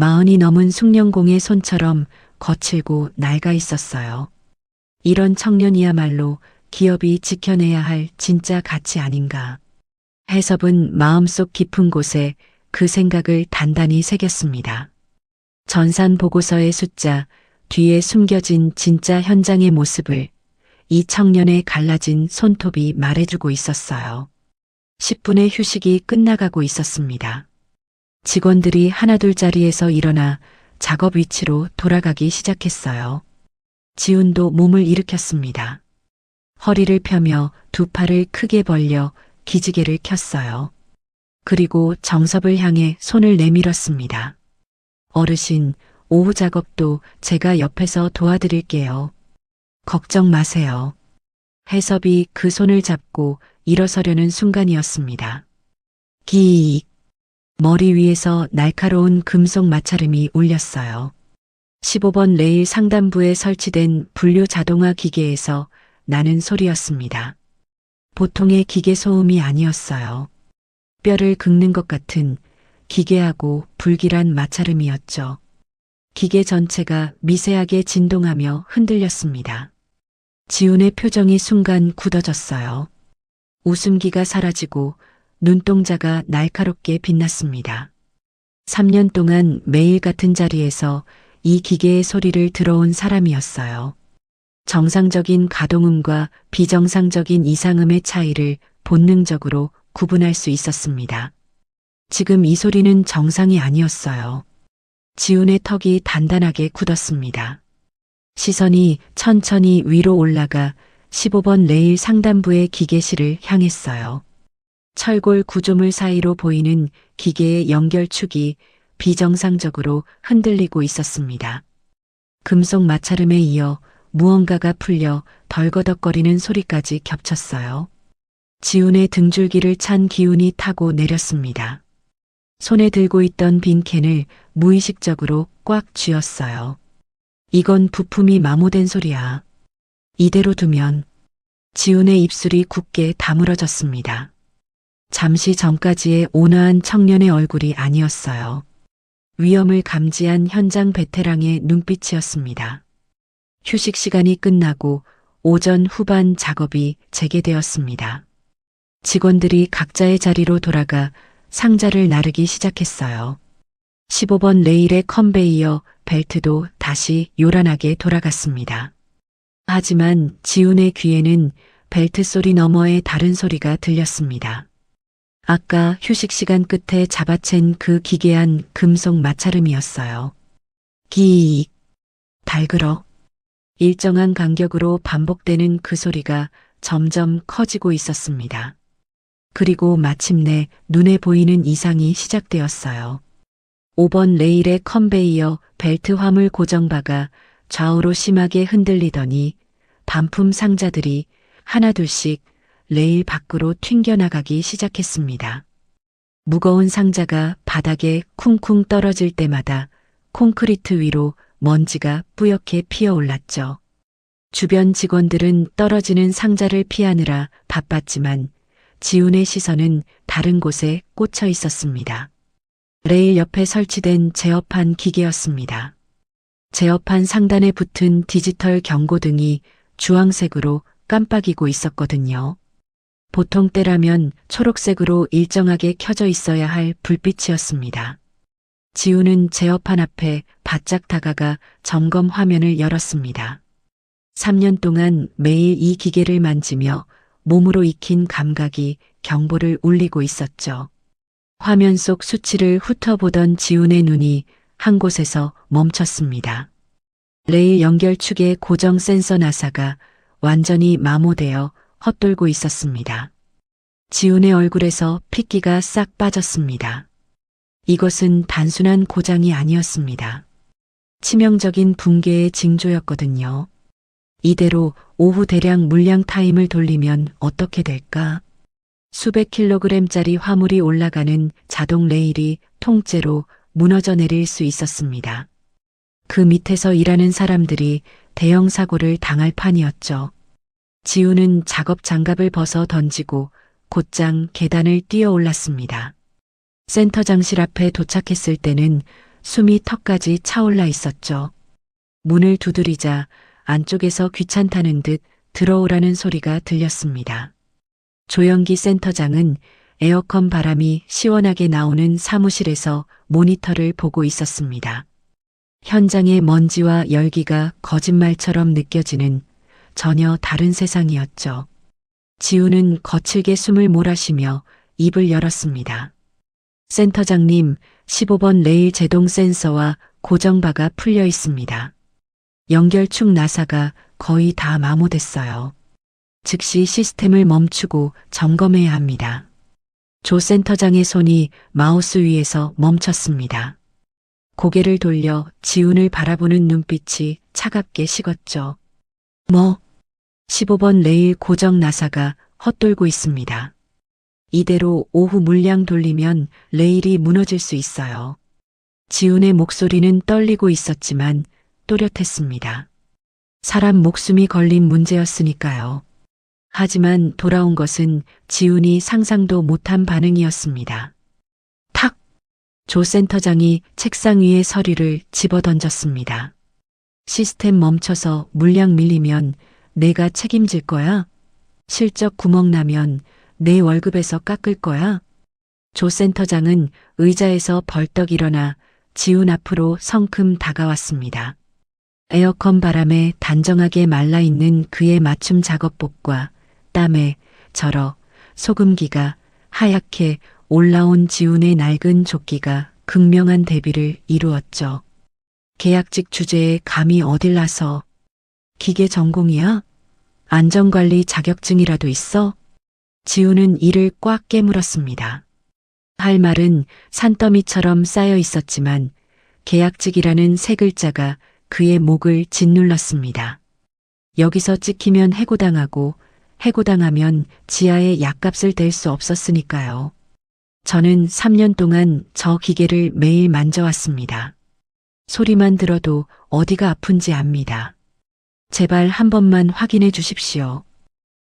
40이 넘은 숭늉공의 손처럼 거칠고 낡아 있었어요. 이런 청년이야말로 기업이 지켜내야 할 진짜 가치 아닌가. 해섭은 마음속 깊은 곳에 그 생각을 단단히 새겼습니다. 전산 보고서의 숫자, 뒤에 숨겨진 진짜 현장의 모습을 이 청년의 갈라진 손톱이 말해주고 있었어요. 10분의 휴식이 끝나가고 있었습니다. 직원들이 하나둘 자리에서 일어나 작업 위치로 돌아가기 시작했어요. 지훈도 몸을 일으켰습니다. 허리를 펴며 두 팔을 크게 벌려 기지개를 켰어요. 그리고 정섭을 향해 손을 내밀었습니다. 어르신, 오후 작업도 제가 옆에서 도와드릴게요. 걱정 마세요. 해섭이 그 손을 잡고 일어서려는 순간이었습니다. 기익. 머리 위에서 날카로운 금속 마찰음이 울렸어요. 15번 레일 상단부에 설치된 분류 자동화 기계에서 나는 소리였습니다. 보통의 기계 소음이 아니었어요. 뼈를 긁는 것 같은 기괴하고 불길한 마찰음이었죠. 기계 전체가 미세하게 진동하며 흔들렸습니다. 지훈의 표정이 순간 굳어졌어요. 웃음기가 사라지고 눈동자가 날카롭게 빛났습니다. 3년 동안 매일 같은 자리에서 이 기계의 소리를 들어온 사람이었어요. 정상적인 가동음과 비정상적인 이상음의 차이를 본능적으로 구분할 수 있었습니다. 지금 이 소리는 정상이 아니었어요. 지훈의 턱이 단단하게 굳었습니다. 시선이 천천히 위로 올라가 15번 레일 상단부의 기계실을 향했어요. 철골 구조물 사이로 보이는 기계의 연결축이 비정상적으로 흔들리고 있었습니다. 금속 마찰음에 이어 무언가가 풀려 덜거덕거리는 소리까지 겹쳤어요. 지훈의 등줄기를 찬 기운이 타고 내렸습니다. 손에 들고 있던 빈 캔을 무의식적으로 꽉 쥐었어요. 이건 부품이 마모된 소리야. 이대로 두면. 지훈의 입술이 굳게 다물어졌습니다. 잠시 전까지의 온화한 청년의 얼굴이 아니었어요. 위험을 감지한 현장 베테랑의 눈빛이었습니다. 휴식 시간이 끝나고 오전 후반 작업이 재개되었습니다. 직원들이 각자의 자리로 돌아가 상자를 나르기 시작했어요. 15번 레일의 컨베이어 벨트도 다시 요란하게 돌아갔습니다. 하지만 지훈의 귀에는 벨트 소리 너머의 다른 소리가 들렸습니다. 아까 휴식 시간 끝에 잡아챈 그 기괴한 금속 마찰음이었어요. 기익, 달그럭. 일정한 간격으로 반복되는 그 소리가 점점 커지고 있었습니다. 그리고 마침내 눈에 보이는 이상이 시작되었어요. 5번 레일의 컨베이어 벨트 화물 고정바가 좌우로 심하게 흔들리더니 반품 상자들이 하나둘씩 레일 밖으로 튕겨나가기 시작했습니다. 무거운 상자가 바닥에 쿵쿵 떨어질 때마다 콘크리트 위로 먼지가 뿌옇게 피어올랐죠. 주변 직원들은 떨어지는 상자를 피하느라 바빴지만 지훈의 시선은 다른 곳에 꽂혀 있었습니다. 레일 옆에 설치된 제어판 기계였습니다. 제어판 상단에 붙은 디지털 경고등이 주황색으로 깜빡이고 있었거든요. 보통 때라면 초록색으로 일정하게 켜져 있어야 할 불빛이었습니다. 지훈은 제어판 앞에 바짝 다가가 점검 화면을 열었습니다. 3년 동안 매일 이 기계를 만지며 몸으로 익힌 감각이 경보를 울리고 있었죠. 화면 속 수치를 훑어보던 지훈의 눈이 한 곳에서 멈췄습니다. 레일 연결축의 고정 센서 나사가 완전히 마모되어 헛돌고 있었습니다. 지훈의 얼굴에서 핏기가 싹 빠졌습니다. 이것은 단순한 고장이 아니었습니다. 치명적인 붕괴의 징조였거든요. 이대로 오후 대량 물량 타임을 돌리면 어떻게 될까? 수백 킬로그램짜리 화물이 올라가는 자동 레일이 통째로 무너져 내릴 수 있었습니다. 그 밑에서 일하는 사람들이 대형 사고를 당할 판이었죠. 지훈은 작업 장갑을 벗어 던지고 곧장 계단을 뛰어 올랐습니다. 센터장실 앞에 도착했을 때는 숨이 턱까지 차올라 있었죠. 문을 두드리자 안쪽에서 귀찮다는 듯 들어오라는 소리가 들렸습니다. 조영기 센터장은 에어컨 바람이 시원하게 나오는 사무실에서 모니터를 보고 있었습니다. 현장의 먼지와 열기가 거짓말처럼 느껴지는 전혀 다른 세상이었죠. 지훈은 거칠게 숨을 몰아쉬며 입을 열었습니다. 센터장님, 15번 레일 제동 센서와 고정바가 풀려 있습니다. 연결축 나사가 거의 다 마모됐어요. 즉시 시스템을 멈추고 점검해야 합니다. 조 센터장의 손이 마우스 위에서 멈췄습니다. 고개를 돌려 지훈을 바라보는 눈빛이 차갑게 식었죠. 15번 레일 고정 나사가 헛돌고 있습니다. 이대로 오후 물량 돌리면 레일이 무너질 수 있어요. 지훈의 목소리는 떨리고 있었지만 또렷했습니다. 사람 목숨이 걸린 문제였으니까요. 하지만 돌아온 것은 지훈이 상상도 못한 반응이었습니다. 탁! 조 센터장이 책상 위에 서류를 집어던졌습니다. 시스템 멈춰서 물량 밀리면 내가 책임질 거야? 실적 구멍 나면 내 월급에서 깎을 거야? 조 센터장은 의자에서 벌떡 일어나 지훈 앞으로 성큼 다가왔습니다. 에어컨 바람에 단정하게 말라있는 그의 맞춤 작업복과 땀에 절어 소금기가 하얗게 올라온 지훈의 낡은 조끼가 극명한 대비를 이루었죠. 계약직 주제에 감히 어딜 나서 기계 전공이야? 안전관리 자격증이라도 있어? 지훈은 이를 꽉 깨물었습니다. 할 말은 산더미처럼 쌓여 있었지만 계약직이라는 세 글자가 그의 목을 짓눌렀습니다. 여기서 찍히면 해고당하고 해고당하면 지하에 약값을 댈 수 없었으니까요. 저는 3년 동안 저 기계를 매일 만져왔습니다. 소리만 들어도 어디가 아픈지 압니다. 제발 한 번만 확인해 주십시오.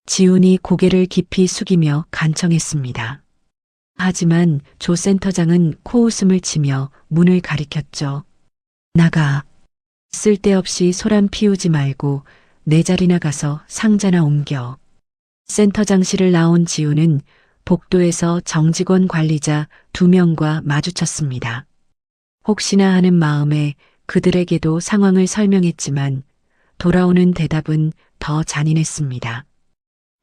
지훈이 고개를 깊이 숙이며 간청했습니다. 하지만 조 센터장은 코웃음을 치며 문을 가리켰죠. 나가. 쓸데없이 소란 피우지 말고 내 자리나 가서 상자나 옮겨. 센터장실을 나온 지훈은 복도에서 정직원 관리자 2명과 마주쳤습니다. 혹시나 하는 마음에 그들에게도 상황을 설명했지만 돌아오는 대답은 더 잔인했습니다.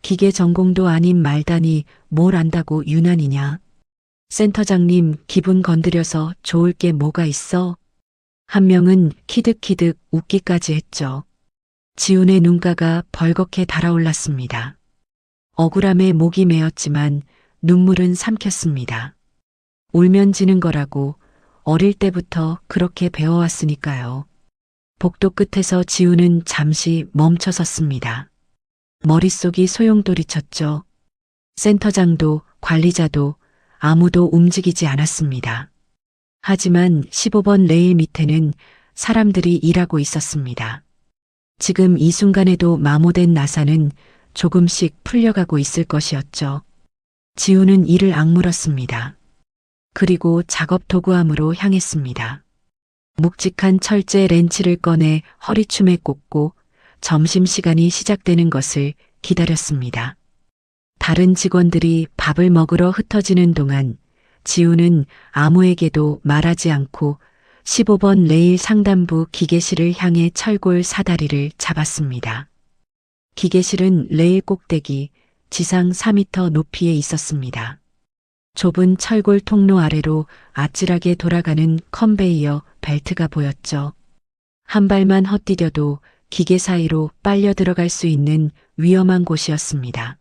기계 전공도 아닌 말단이 뭘 안다고 유난이냐. 센터장님 기분 건드려서 좋을 게 뭐가 있어? 한 명은 키득키득 웃기까지 했죠. 지훈의 눈가가 벌겋게 달아올랐습니다. 억울함에 목이 메었지만 눈물은 삼켰습니다. 울면 지는 거라고 어릴 때부터 그렇게 배워왔으니까요. 복도 끝에서 지훈은 잠시 멈춰섰습니다. 머릿속이 소용돌이쳤죠. 센터장도 관리자도 아무도 움직이지 않았습니다. 하지만 15번 레일 밑에는 사람들이 일하고 있었습니다. 지금 이 순간에도 마모된 나사는 조금씩 풀려가고 있을 것이었죠. 지우는 이를 악물었습니다. 그리고 작업 도구함으로 향했습니다. 묵직한 철제 렌치를 꺼내 허리춤에 꽂고 점심시간이 시작되는 것을 기다렸습니다. 다른 직원들이 밥을 먹으러 흩어지는 동안 지우는 아무에게도 말하지 않고 15번 레일 상단부 기계실을 향해 철골 사다리를 잡았습니다. 기계실은 레일 꼭대기 지상 4m 높이에 있었습니다. 좁은 철골 통로 아래로 아찔하게 돌아가는 컨베이어 벨트가 보였죠. 한 발만 헛디뎌도 기계 사이로 빨려 들어갈 수 있는 위험한 곳이었습니다.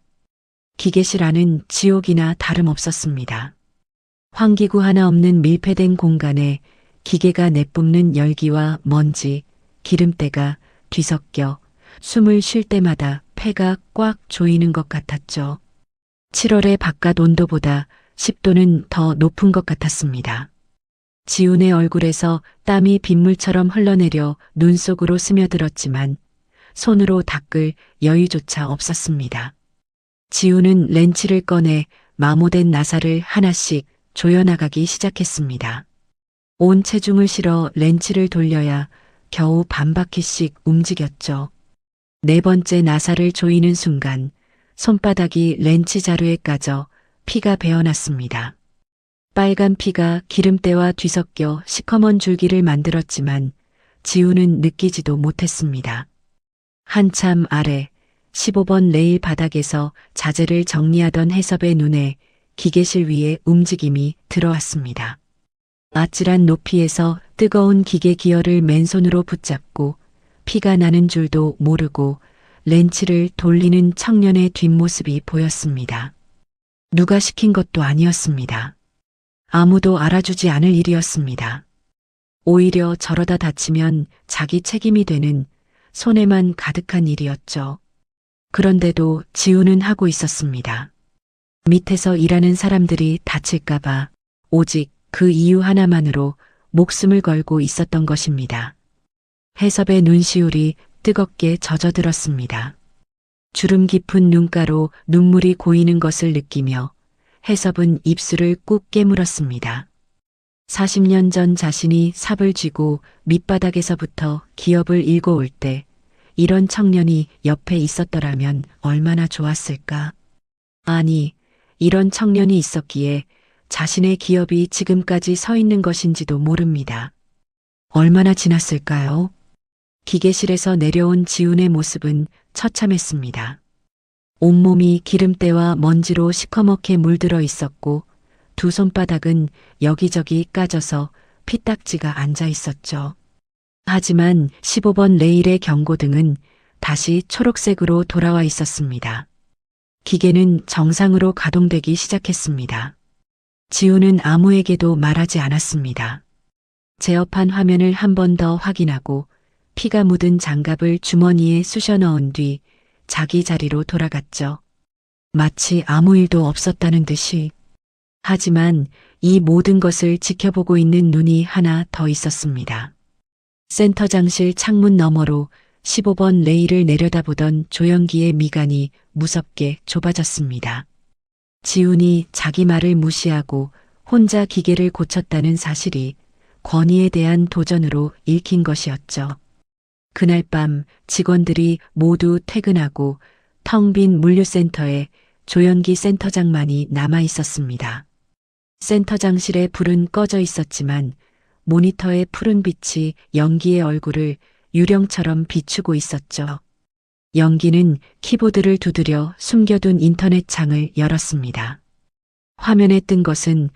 기계실 안은 지옥이나 다름없었습니다. 환기구 하나 없는 밀폐된 공간에 기계가 내뿜는 열기와 먼지, 기름때가 뒤섞여 숨을 쉴 때마다 폐가 꽉 조이는 것 같았죠. 7월의 바깥 온도보다 10도는 더 높은 것 같았습니다. 지훈의 얼굴에서 땀이 빗물처럼 흘러내려 눈 속으로 스며들었지만 손으로 닦을 여유조차 없었습니다. 지훈은 렌치를 꺼내 마모된 나사를 하나씩 조여나가기 시작했습니다. 온 체중을 실어 렌치를 돌려야 겨우 반바퀴씩 움직였죠. 네 번째 나사를 조이는 순간 손바닥이 렌치 자루에 까져 피가 배어났습니다. 빨간 피가 기름때와 뒤섞여 시커먼 줄기를 만들었지만 지우는 느끼지도 못했습니다. 한참 아래 15번 레일 바닥에서 자재를 정리하던 해섭의 눈에 기계실 위에 움직임이 들어왔습니다. 아찔한 높이에서 뜨거운 기계 기어를 맨손으로 붙잡고 피가 나는 줄도 모르고 렌치를 돌리는 청년의 뒷모습이 보였습니다. 누가 시킨 것도 아니었습니다. 아무도 알아주지 않을 일이었습니다. 오히려 저러다 다치면 자기 책임이 되는 손해만 가득한 일이었죠. 그런데도 지우는 하고 있었습니다. 밑에서 일하는 사람들이 다칠까봐 오직 그 이유 하나만으로 목숨을 걸고 있었던 것입니다. 해섭의 눈시울이 뜨겁게 젖어들었습니다. 주름 깊은 눈가로 눈물이 고이는 것을 느끼며 해섭은 입술을 꾹 깨물었습니다. 40년 전 자신이 삽을 쥐고 밑바닥에서부터 기업을 일궈 올 때 이런 청년이 옆에 있었더라면 얼마나 좋았을까. 아니, 이런 청년이 있었기에 자신의 기업이 지금까지 서 있는 것인지도 모릅니다. 얼마나 지났을까요? 기계실에서 내려온 지훈의 모습은 처참했습니다. 온몸이 기름때와 먼지로 시커멓게 물들어 있었고 두 손바닥은 여기저기 까져서 피딱지가 앉아 있었죠. 하지만 15번 레일의 경고등은 다시 초록색으로 돌아와 있었습니다. 기계는 정상으로 가동되기 시작했습니다. 지훈은 아무에게도 말하지 않았습니다. 제어판 화면을 한 번 더 확인하고 피가 묻은 장갑을 주머니에 쑤셔 넣은 뒤 자기 자리로 돌아갔죠. 마치 아무 일도 없었다는 듯이. 하지만 이 모든 것을 지켜보고 있는 눈이 하나 더 있었습니다. 센터장실 창문 너머로 15번 레일을 내려다보던 조영기의 미간이 무섭게 좁아졌습니다. 지훈이 자기 말을 무시하고 혼자 기계를 고쳤다는 사실이 권위에 대한 도전으로 읽힌 것이었죠. 그날 밤 직원들이 모두 퇴근하고 텅 빈 물류센터에 조영기 센터장만이 남아 있었습니다. 센터장실의 불은 꺼져 있었지만 모니터의 푸른 빛이 연기의 얼굴을 유령처럼 비추고 있었죠. 연기는 키보드를 두드려 숨겨둔 인터넷 창을 열었습니다. 화면에 뜬 것은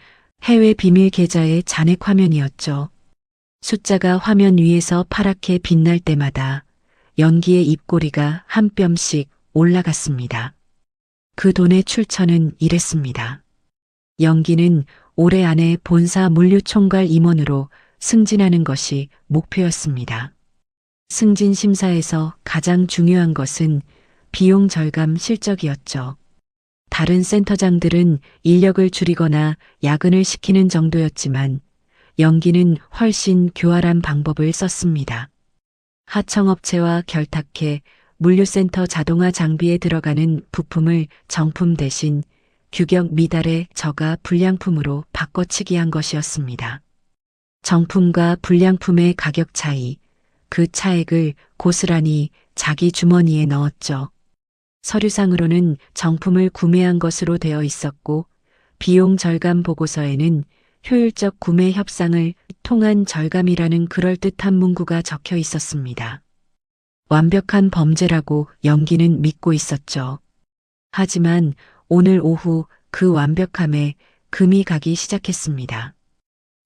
해외 비밀 계좌의 잔액 화면이었죠. 숫자가 화면 위에서 파랗게 빛날 때마다 연기의 입꼬리가 한 뼘씩 올라갔습니다. 그 돈의 출처는 이랬습니다. 연기는 올해 안에 본사 물류총괄 임원으로 승진하는 것이 목표였습니다. 승진 심사에서 가장 중요한 것은 비용 절감 실적이었죠. 다른 센터장들은 인력을 줄이거나 야근을 시키는 정도였지만 연기는 훨씬 교활한 방법을 썼습니다. 하청업체와 결탁해 물류센터 자동화 장비에 들어가는 부품을 정품 대신 규격 미달의 저가 불량품으로 바꿔치기 한 것이었습니다. 정품과 불량품의 가격 차이, 그 차액을 고스란히 자기 주머니에 넣었죠. 서류상으로는 정품을 구매한 것으로 되어 있었고 비용 절감 보고서에는 효율적 구매 협상을 통한 절감이라는 그럴듯한 문구가 적혀 있었습니다. 완벽한 범죄라고 연기는 믿고 있었죠. 하지만 오늘 오후 그 완벽함에 금이 가기 시작했습니다.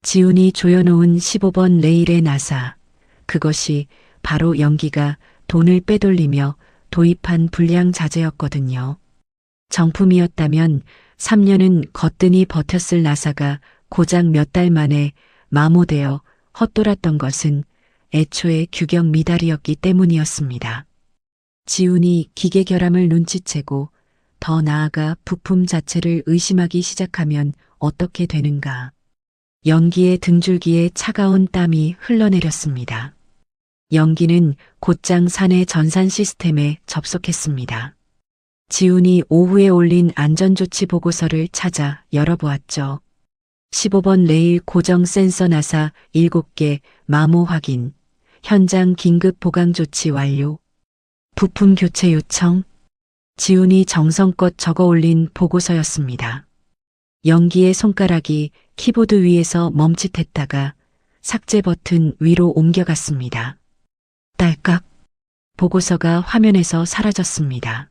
지훈이 조여놓은 15번 레일의 나사, 그것이 바로 연기가 돈을 빼돌리며 도입한 불량 자재였거든요. 정품이었다면 3년은 거뜬히 버텼을 나사가 고작 몇 달 만에 마모되어 헛돌았던 것은 애초에 규격 미달이었기 때문이었습니다. 지훈이 기계 결함을 눈치채고 더 나아가 부품 자체를 의심하기 시작하면 어떻게 되는가. 연기의 등줄기에 차가운 땀이 흘러내렸습니다. 연기는 곧장 사내 전산 시스템에 접속했습니다. 지훈이 오후에 올린 안전조치 보고서를 찾아 열어보았죠. 15번 레일 고정 센서 나사 7개 마모 확인, 현장 긴급 보강 조치 완료, 부품 교체 요청. 지훈이 정성껏 적어 올린 보고서였습니다. 연기의 손가락이 키보드 위에서 멈칫했다가 삭제 버튼 위로 옮겨갔습니다. 딸깍. 보고서가 화면에서 사라졌습니다.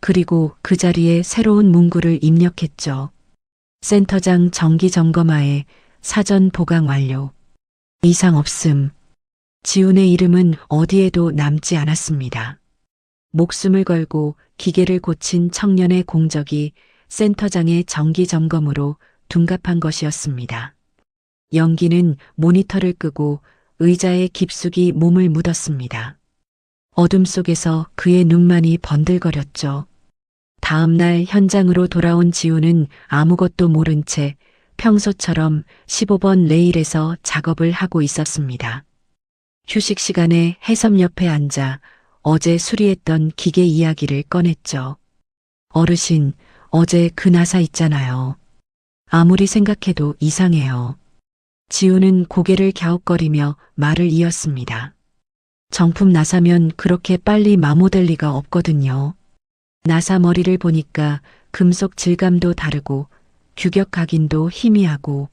그리고 그 자리에 새로운 문구를 입력했죠. 센터장 정기 점검하에 사전 보강 완료. 이상 없음. 지훈의 이름은 어디에도 남지 않았습니다. 목숨을 걸고 기계를 고친 청년의 공적이 센터장의 정기 점검으로 둔갑한 것이었습니다. 연기는 모니터를 끄고 의자에 깊숙이 몸을 묻었습니다. 어둠 속에서 그의 눈만이 번들거렸죠. 다음 날 현장으로 돌아온 지훈은 아무것도 모른 채 평소처럼 15번 레일에서 작업을 하고 있었습니다. 휴식 시간에 해섬 옆에 앉아 어제 수리했던 기계 이야기를 꺼냈죠. 어르신, 어제 그 나사 있잖아요. 아무리 생각해도 이상해요. 지훈은 고개를 갸웃거리며 말을 이었습니다. 정품 나사면 그렇게 빨리 마모될 리가 없거든요. 나사 머리를 보니까 금속 질감도 다르고 규격 각인도 희미하고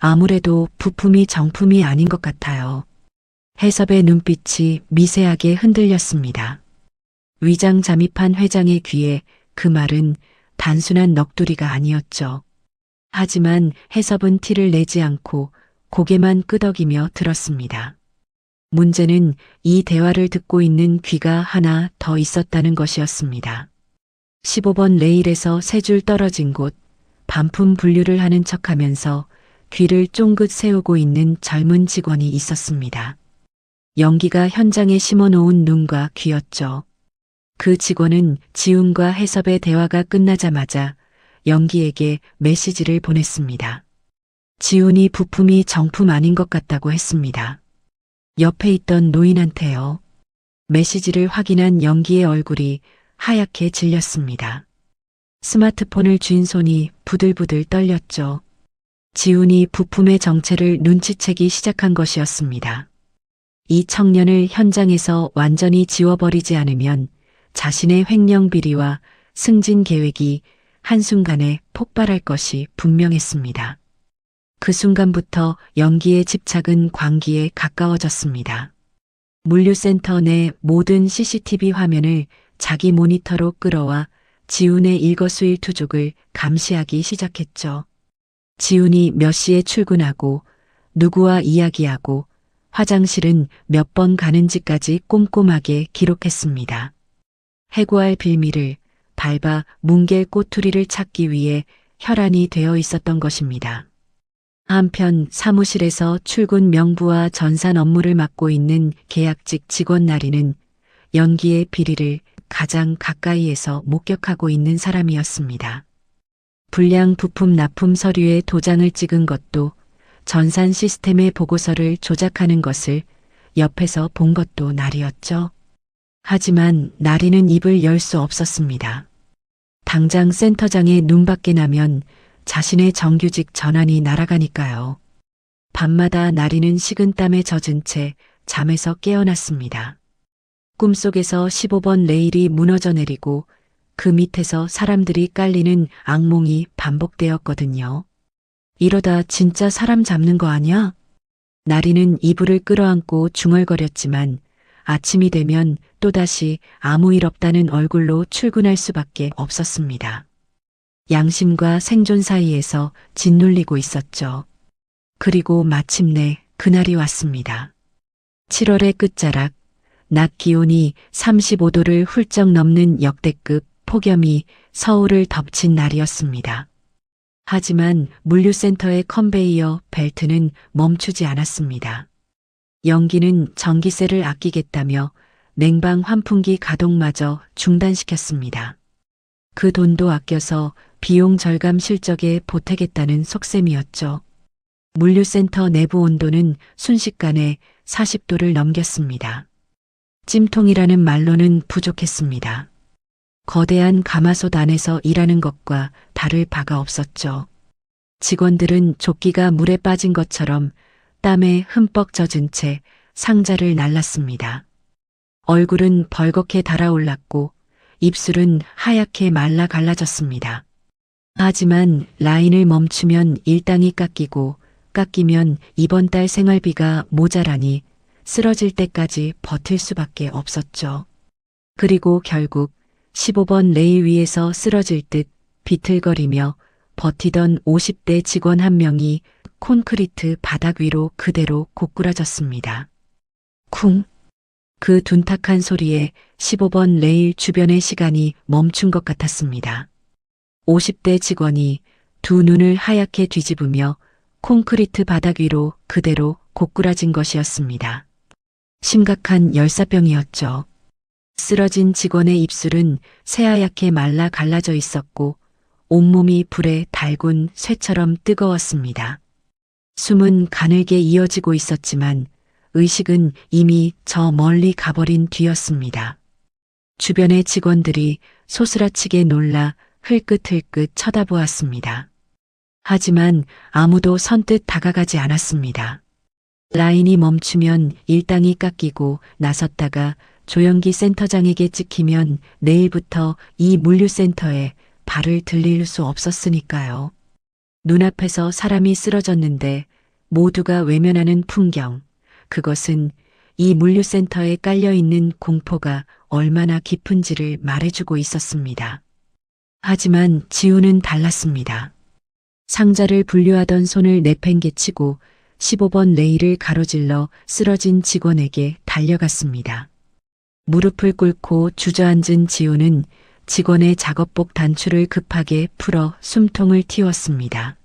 아무래도 부품이 정품이 아닌 것 같아요. 해섭의 눈빛이 미세하게 흔들렸습니다. 위장 잠입한 회장의 귀에 그 말은 단순한 넋두리가 아니었죠. 하지만 해섭은 티를 내지 않고 고개만 끄덕이며 들었습니다. 문제는 이 대화를 듣고 있는 귀가 하나 더 있었다는 것이었습니다. 15번 레일에서 세 줄 떨어진 곳, 반품 분류를 하는 척하면서 귀를 쫑긋 세우고 있는 젊은 직원이 있었습니다. 연기가 현장에 심어놓은 눈과 귀였죠. 그 직원은 지훈과 해섭의 대화가 끝나자마자 연기에게 메시지를 보냈습니다. 지훈이 부품이 정품 아닌 것 같다고 했습니다. 옆에 있던 노인한테요. 메시지를 확인한 연기의 얼굴이 하얗게 질렸습니다. 스마트폰을 쥔 손이 부들부들 떨렸죠. 지훈이 부품의 정체를 눈치채기 시작한 것이었습니다. 이 청년을 현장에서 완전히 지워버리지 않으면 자신의 횡령 비리와 승진 계획이 한순간에 폭발할 것이 분명했습니다. 그 순간부터 연기의 집착은 광기에 가까워졌습니다. 물류센터 내 모든 CCTV 화면을 자기 모니터로 끌어와 지훈의 일거수일투족을 감시하기 시작했죠. 지훈이 몇 시에 출근하고 누구와 이야기하고 화장실은 몇 번 가는지까지 꼼꼼하게 기록했습니다. 해고할 빌미를 밟아 뭉갤 꼬투리를 찾기 위해 혈안이 되어 있었던 것입니다. 한편 사무실에서 출근 명부와 전산 업무를 맡고 있는 계약직 직원 나리는 연기의 비리를 가장 가까이에서 목격하고 있는 사람이었습니다. 불량 부품 납품 서류에 도장을 찍은 것도, 전산 시스템의 보고서를 조작하는 것을 옆에서 본 것도 나리였죠. 하지만 나리는 입을 열 수 없었습니다. 당장 센터장의 눈밖에 나면 자신의 정규직 전환이 날아가니까요. 밤마다 나리는 식은땀에 젖은 채 잠에서 깨어났습니다. 꿈속에서 15번 레일이 무너져 내리고 그 밑에서 사람들이 깔리는 악몽이 반복되었거든요. 이러다 진짜 사람 잡는 거 아니야? 나리는 이불을 끌어안고 중얼거렸지만 아침이 되면 또다시 아무 일 없다는 얼굴로 출근할 수밖에 없었습니다. 양심과 생존 사이에서 짓눌리고 있었죠. 그리고 마침내 그날이 왔습니다. 7월의 끝자락, 낮 기온이 35도를 훌쩍 넘는 역대급 폭염이 서울을 덮친 날이었습니다. 하지만 물류센터의 컨베이어 벨트는 멈추지 않았습니다. 연기는 전기세를 아끼겠다며 냉방 환풍기 가동마저 중단시켰습니다. 그 돈도 아껴서 비용 절감 실적에 보태겠다는 속셈이었죠. 물류센터 내부 온도는 순식간에 40도를 넘겼습니다. 찜통이라는 말로는 부족했습니다. 거대한 가마솥 안에서 일하는 것과 다를 바가 없었죠. 직원들은 조끼가 물에 빠진 것처럼 땀에 흠뻑 젖은 채 상자를 날랐습니다. 얼굴은 벌겋게 달아올랐고 입술은 하얗게 말라 갈라졌습니다. 하지만 라인을 멈추면 일당이 깎이고 깎이면 이번 달 생활비가 모자라니 쓰러질 때까지 버틸 수밖에 없었죠. 그리고 결국 15번 레일 위에서 쓰러질 듯 비틀거리며 버티던 50대 직원 한 명이 콘크리트 바닥 위로 그대로 고꾸라졌습니다. 쿵! 그 둔탁한 소리에 15번 레일 주변의 시간이 멈춘 것 같았습니다. 50대 직원이 두 눈을 하얗게 뒤집으며 콘크리트 바닥 위로 그대로 고꾸라진 것이었습니다. 심각한 열사병이었죠. 쓰러진 직원의 입술은 새하얗게 말라 갈라져 있었고 온몸이 불에 달군 쇠처럼 뜨거웠습니다. 숨은 가늘게 이어지고 있었지만 의식은 이미 저 멀리 가버린 뒤였습니다. 주변의 직원들이 소스라치게 놀라 흘끗흘끗 쳐다보았습니다. 하지만 아무도 선뜻 다가가지 않았습니다. 라인이 멈추면 일당이 깎이고 나섰다가 조영기 센터장에게 찍히면 내일부터 이 물류센터에 발을 들릴 수 없었으니까요. 눈앞에서 사람이 쓰러졌는데 모두가 외면하는 풍경, 그것은 이 물류센터에 깔려있는 공포가 얼마나 깊은지를 말해주고 있었습니다. 하지만 지우는 달랐습니다. 상자를 분류하던 손을 내팽개치고 15번 레일을 가로질러 쓰러진 직원에게 달려갔습니다. 무릎을 꿇고 주저앉은 지우는 직원의 작업복 단추를 급하게 풀어 숨통을 틔웠습니다.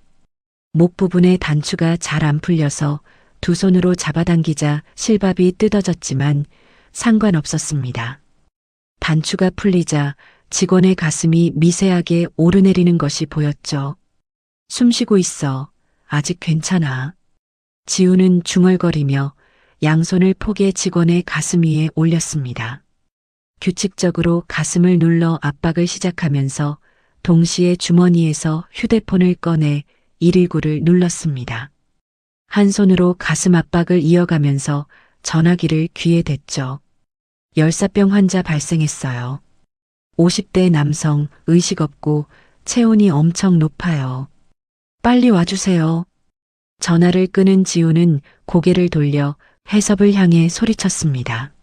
목 부분의 단추가 잘 안 풀려서 두 손으로 잡아당기자 실밥이 뜯어졌지만 상관없었습니다. 단추가 풀리자 직원의 가슴이 미세하게 오르내리는 것이 보였죠. 숨쉬고 있어. 아직 괜찮아. 지우는 중얼거리며 양손을 포개 직원의 가슴 위에 올렸습니다. 규칙적으로 가슴을 눌러 압박을 시작하면서 동시에 주머니에서 휴대폰을 꺼내 119를 눌렀습니다. 한 손으로 가슴 압박을 이어가면서 전화기를 귀에 댔죠. 열사병 환자 발생했어요. 50대 남성, 의식 없고 체온이 엄청 높아요. 빨리 와주세요. 전화를 끄는 지우는 고개를 돌려 해섭을 향해 소리쳤습니다.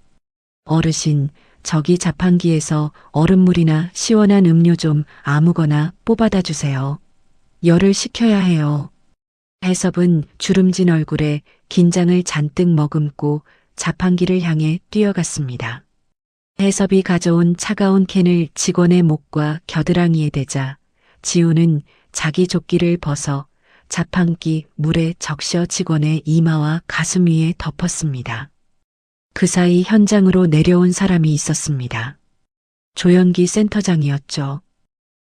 어르신, 저기 자판기에서 얼음물이나 시원한 음료 좀 아무거나 뽑아다 주세요. 열을 식혀야 해요. 해섭은 주름진 얼굴에 긴장을 잔뜩 머금고 자판기를 향해 뛰어갔습니다. 해섭이 가져온 차가운 캔을 직원의 목과 겨드랑이에 대자 지우는 자기 조끼를 벗어 자판기 물에 적셔 직원의 이마와 가슴 위에 덮었습니다. 그 사이 현장으로 내려온 사람이 있었습니다. 조연기 센터장이었죠.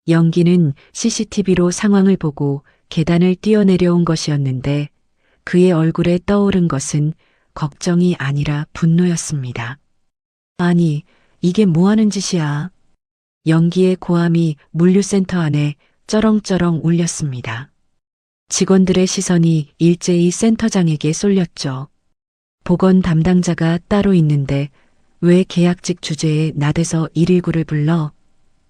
연기는 CCTV로 상황을 보고 계단을 뛰어내려온 것이었는데 그의 얼굴에 떠오른 것은 걱정이 아니라 분노였습니다. 아니, 이게 뭐 하는 짓이야? 연기의 고함이 물류센터 안에 쩌렁쩌렁 울렸습니다. 직원들의 시선이 일제히 센터장에게 쏠렸죠. 보건 담당자가 따로 있는데 왜 계약직 주제에 나대서 119를 불러?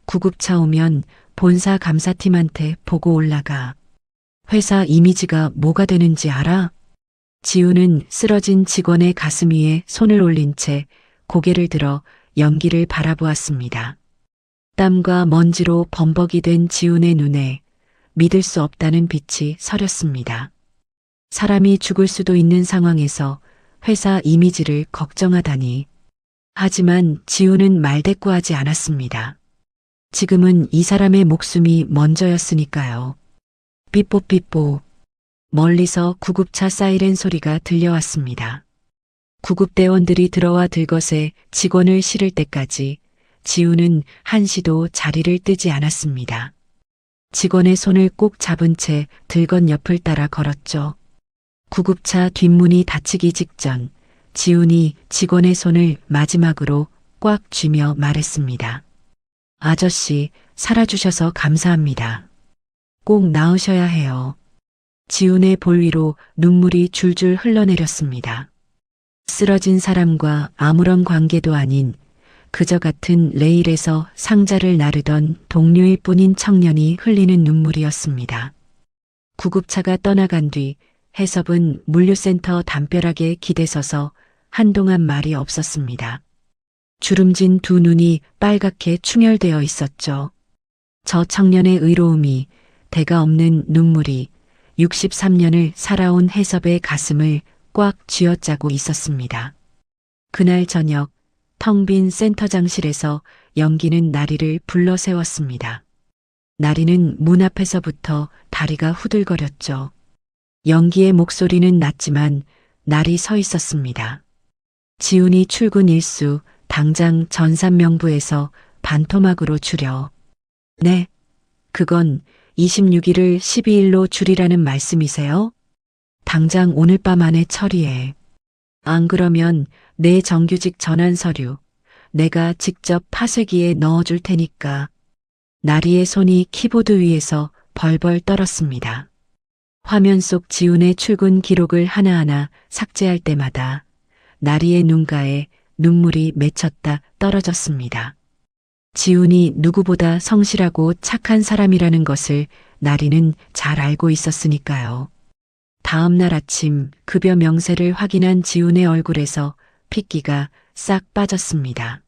구급차 오면 본사 감사팀한테 보고 올라가. 회사 이미지가 뭐가 되는지 알아? 지우는 쓰러진 직원의 가슴 위에 손을 올린 채 고개를 들어 연기를 바라보았습니다. 땀과 먼지로 범벅이 된 지훈의 눈에 믿을 수 없다는 빛이 서렸습니다. 사람이 죽을 수도 있는 상황에서 회사 이미지를 걱정하다니. 하지만 지훈은 말대꾸하지 않았습니다. 지금은 이 사람의 목숨이 먼저였으니까요. 삐뽀삐뽀. 멀리서 구급차 사이렌 소리가 들려왔습니다. 구급대원들이 들어와 들것에 직원을 실을 때까지 지우는 한시도 자리를 뜨지 않았습니다. 직원의 손을 꼭 잡은 채 들건 옆을 따라 걸었죠. 구급차 뒷문이 닫히기 직전 지훈이 직원의 손을 마지막으로 꽉 쥐며 말했습니다. 아저씨, 살아주셔서 감사합니다. 꼭 나으셔야 해요. 지훈의 볼 위로 눈물이 줄줄 흘러내렸습니다. 쓰러진 사람과 아무런 관계도 아닌 그저 같은 레일에서 상자를 나르던 동료일 뿐인 청년이 흘리는 눈물이었습니다. 구급차가 떠나간 뒤 해섭은 물류센터 담벼락에 기대서서 한동안 말이 없었습니다. 주름진 두 눈이 빨갛게 충혈되어 있었죠. 저 청년의 의로움이, 대가 없는 눈물이 63년을 살아온 해섭의 가슴을 꽉 쥐어짜고 있었습니다. 그날 저녁 텅 빈 센터장실에서 연기는 나리를 불러 세웠습니다. 나리는 문 앞에서부터 다리가 후들거렸죠. 연기의 목소리는 낮지만 나리 서 있었습니다. 지훈이 출근 일수 당장 전산명부에서 반토막으로 줄여. 네, 그건 26일을 12일로 줄이라는 말씀이세요? 당장 오늘 밤 안에 처리해. 안 그러면 내 정규직 전환 서류 내가 직접 파쇄기에 넣어줄 테니까. 나리의 손이 키보드 위에서 벌벌 떨었습니다. 화면 속 지훈의 출근 기록을 하나하나 삭제할 때마다 나리의 눈가에 눈물이 맺혔다 떨어졌습니다. 지훈이 누구보다 성실하고 착한 사람이라는 것을 나리는 잘 알고 있었으니까요. 다음 날 아침 급여 명세를 확인한 지훈의 얼굴에서 핏기가 싹 빠졌습니다.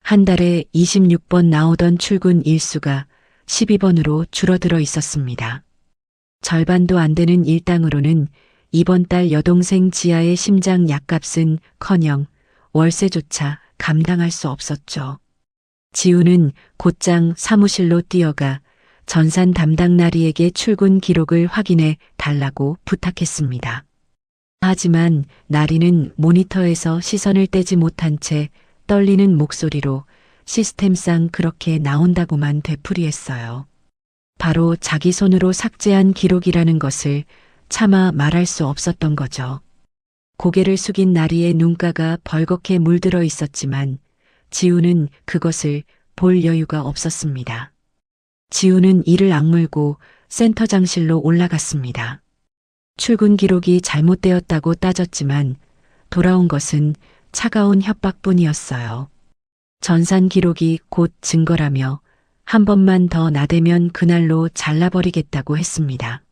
한 달에 26번 나오던 출근 일수가 12번으로 줄어들어 있었습니다. 절반도 안 되는 일당으로는 이번 달 여동생 지아의 심장 약값은 커녕 월세조차 감당할 수 없었죠. 지훈은 곧장 사무실로 뛰어가 전산 담당 나리에게 출근 기록을 확인해 달라고 부탁했습니다. 하지만 나리는 모니터에서 시선을 떼지 못한 채 떨리는 목소리로 시스템상 그렇게 나온다고만 되풀이했어요. 바로 자기 손으로 삭제한 기록이라는 것을 차마 말할 수 없었던 거죠. 고개를 숙인 나리의 눈가가 벌겋게 물들어 있었지만 지훈은 그것을 볼 여유가 없었습니다. 지훈은 이를 악물고 센터장실로 올라갔습니다. 출근 기록이 잘못되었다고 따졌지만 돌아온 것은 차가운 협박뿐이었어요. 전산 기록이 곧 증거라며 한 번만 더 나대면 그날로 잘라버리겠다고 했습니다.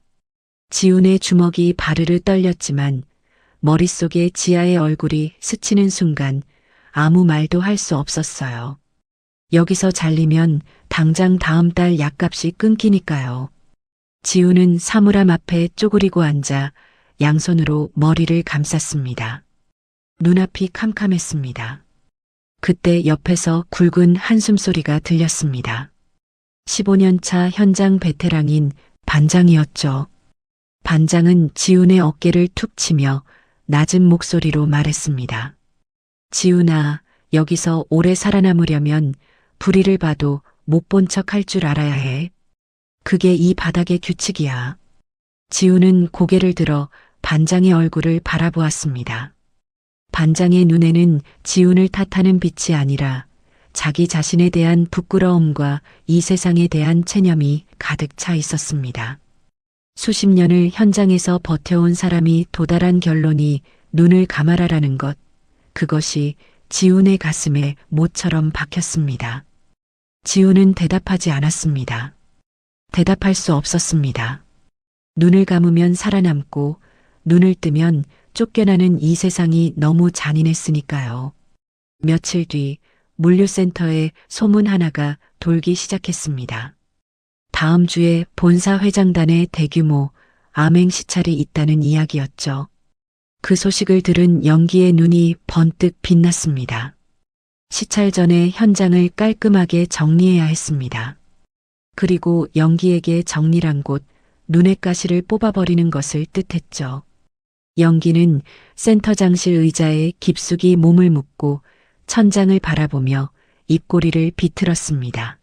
지훈의 주먹이 바르르 떨렸지만 머릿속에 지아의 얼굴이 스치는 순간 아무 말도 할 수 없었어요. 여기서 잘리면 당장 다음 달 약값이 끊기니까요. 지훈은 사물함 앞에 쪼그리고 앉아 양손으로 머리를 감쌌습니다. 눈앞이 캄캄했습니다. 그때 옆에서 굵은 한숨소리가 들렸습니다. 15년차 현장 베테랑인 반장이었죠. 반장은 지훈의 어깨를 툭 치며 낮은 목소리로 말했습니다. 지훈아, 여기서 오래 살아남으려면 불의를 봐도 못 본 척 할 줄 알아야 해. 그게 이 바닥의 규칙이야. 지우는 고개를 들어 반장의 얼굴을 바라보았습니다. 반장의 눈에는 지훈을 탓하는 빛이 아니라 자기 자신에 대한 부끄러움과 이 세상에 대한 체념이 가득 차 있었습니다. 수십 년을 현장에서 버텨온 사람이 도달한 결론이 눈을 감아라라는 것, 그것이 지훈의 가슴에 못처럼 박혔습니다. 지훈은 대답하지 않았습니다. 대답할 수 없었습니다. 눈을 감으면 살아남고 눈을 뜨면 쫓겨나는 이 세상이 너무 잔인했으니까요. 며칠 뒤 물류센터에 소문 하나가 돌기 시작했습니다. 다음 주에 본사 회장단에 대규모 암행 시찰이 있다는 이야기였죠. 그 소식을 들은 연기의 눈이 번뜩 빛났습니다. 시찰 전에 현장을 깔끔하게 정리해야 했습니다. 그리고 연기에게 정리란 곳 눈의 가시를 뽑아버리는 것을 뜻했죠. 연기는 센터장실 의자에 깊숙이 몸을 묻고 천장을 바라보며 입꼬리를 비틀었습니다.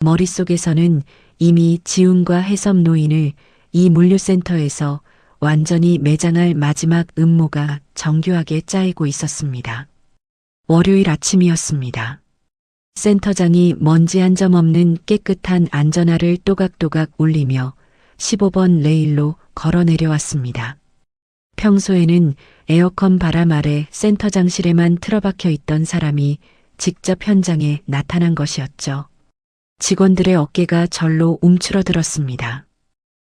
머릿속에서는 이미 지훈과 해섭 노인을 이 물류센터에서 완전히 매장할 마지막 음모가 정교하게 짜이고 있었습니다. 월요일 아침이었습니다. 센터장이 먼지 한 점 없는 깨끗한 안전화를 또각또각 울리며 15번 레일로 걸어 내려왔습니다. 평소에는 에어컨 바람 아래 센터장실에만 틀어박혀 있던 사람이 직접 현장에 나타난 것이었죠. 직원들의 어깨가 절로 움츠러들었습니다.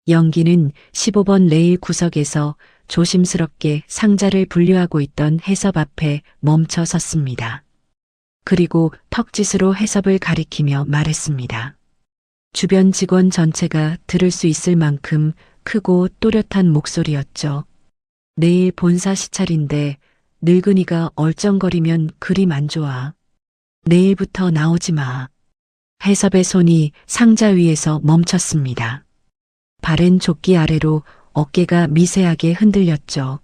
연기는 15번 레일 구석에서 조심스럽게 상자를 분류하고 있던 해섭 앞에 멈춰 섰습니다. 그리고 턱짓으로 해섭을 가리키며 말했습니다. 주변 직원 전체가 들을 수 있을 만큼 크고 또렷한 목소리였죠. 내일 본사 시찰인데 늙은이가 얼쩡거리면 그림 안 좋아. 내일부터 나오지 마. 해섭의 손이 상자 위에서 멈췄습니다. 바랜 조끼 아래로 어깨가 미세하게 흔들렸죠.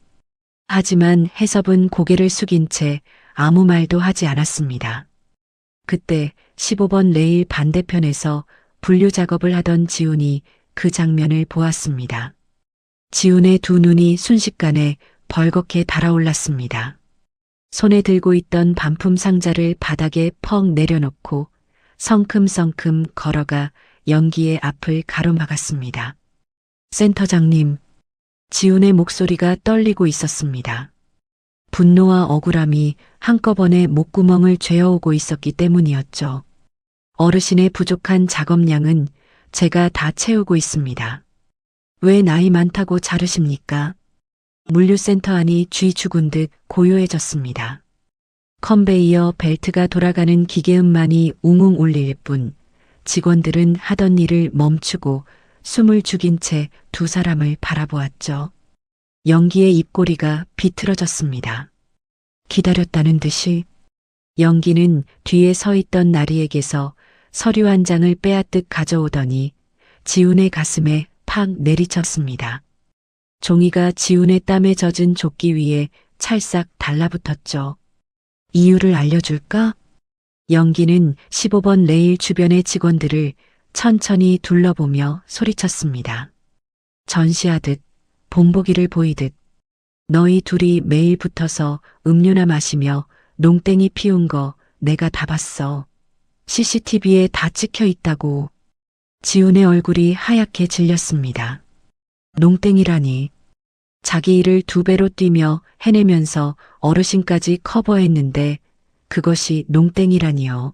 하지만 해섭은 고개를 숙인 채 아무 말도 하지 않았습니다. 그때 15번 레일 반대편에서 분류 작업을 하던 지훈이 그 장면을 보았습니다. 지훈의 두 눈이 순식간에 벌겋게 달아올랐습니다. 손에 들고 있던 반품 상자를 바닥에 펑 내려놓고 성큼성큼 걸어가 연기의 앞을 가로막았습니다. 센터장님, 지훈의 목소리가 떨리고 있었습니다. 분노와 억울함이 한꺼번에 목구멍을 죄어오고 있었기 때문이었죠. 어르신의 부족한 작업량은 제가 다 채우고 있습니다. 왜 나이 많다고 자르십니까? 물류센터 안이 쥐 죽은 듯 고요해졌습니다. 컨베이어 벨트가 돌아가는 기계음만이 웅웅 울릴 뿐 직원들은 하던 일을 멈추고 숨을 죽인 채 두 사람을 바라보았죠. 연기의 입꼬리가 비틀어졌습니다. 기다렸다는 듯이 연기는 뒤에 서 있던 나리에게서 서류 한 장을 빼앗듯 가져오더니 지훈의 가슴에 팍 내리쳤습니다. 종이가 지훈의 땀에 젖은 조끼 위에 찰싹 달라붙었죠. 이유를 알려줄까? 연기는 15번 레일 주변의 직원들을 천천히 둘러보며 소리쳤습니다. 전시하듯 본보기를 보이듯 너희 둘이 매일 붙어서 음료나 마시며 농땡이 피운 거 내가 다 봤어. CCTV에 다 찍혀 있다고. 지훈의 얼굴이 하얗게 질렸습니다. 농땡이라니. 자기 일을 두 배로 뛰며 해내면서 어르신까지 커버했는데 그것이 농땡이라니요.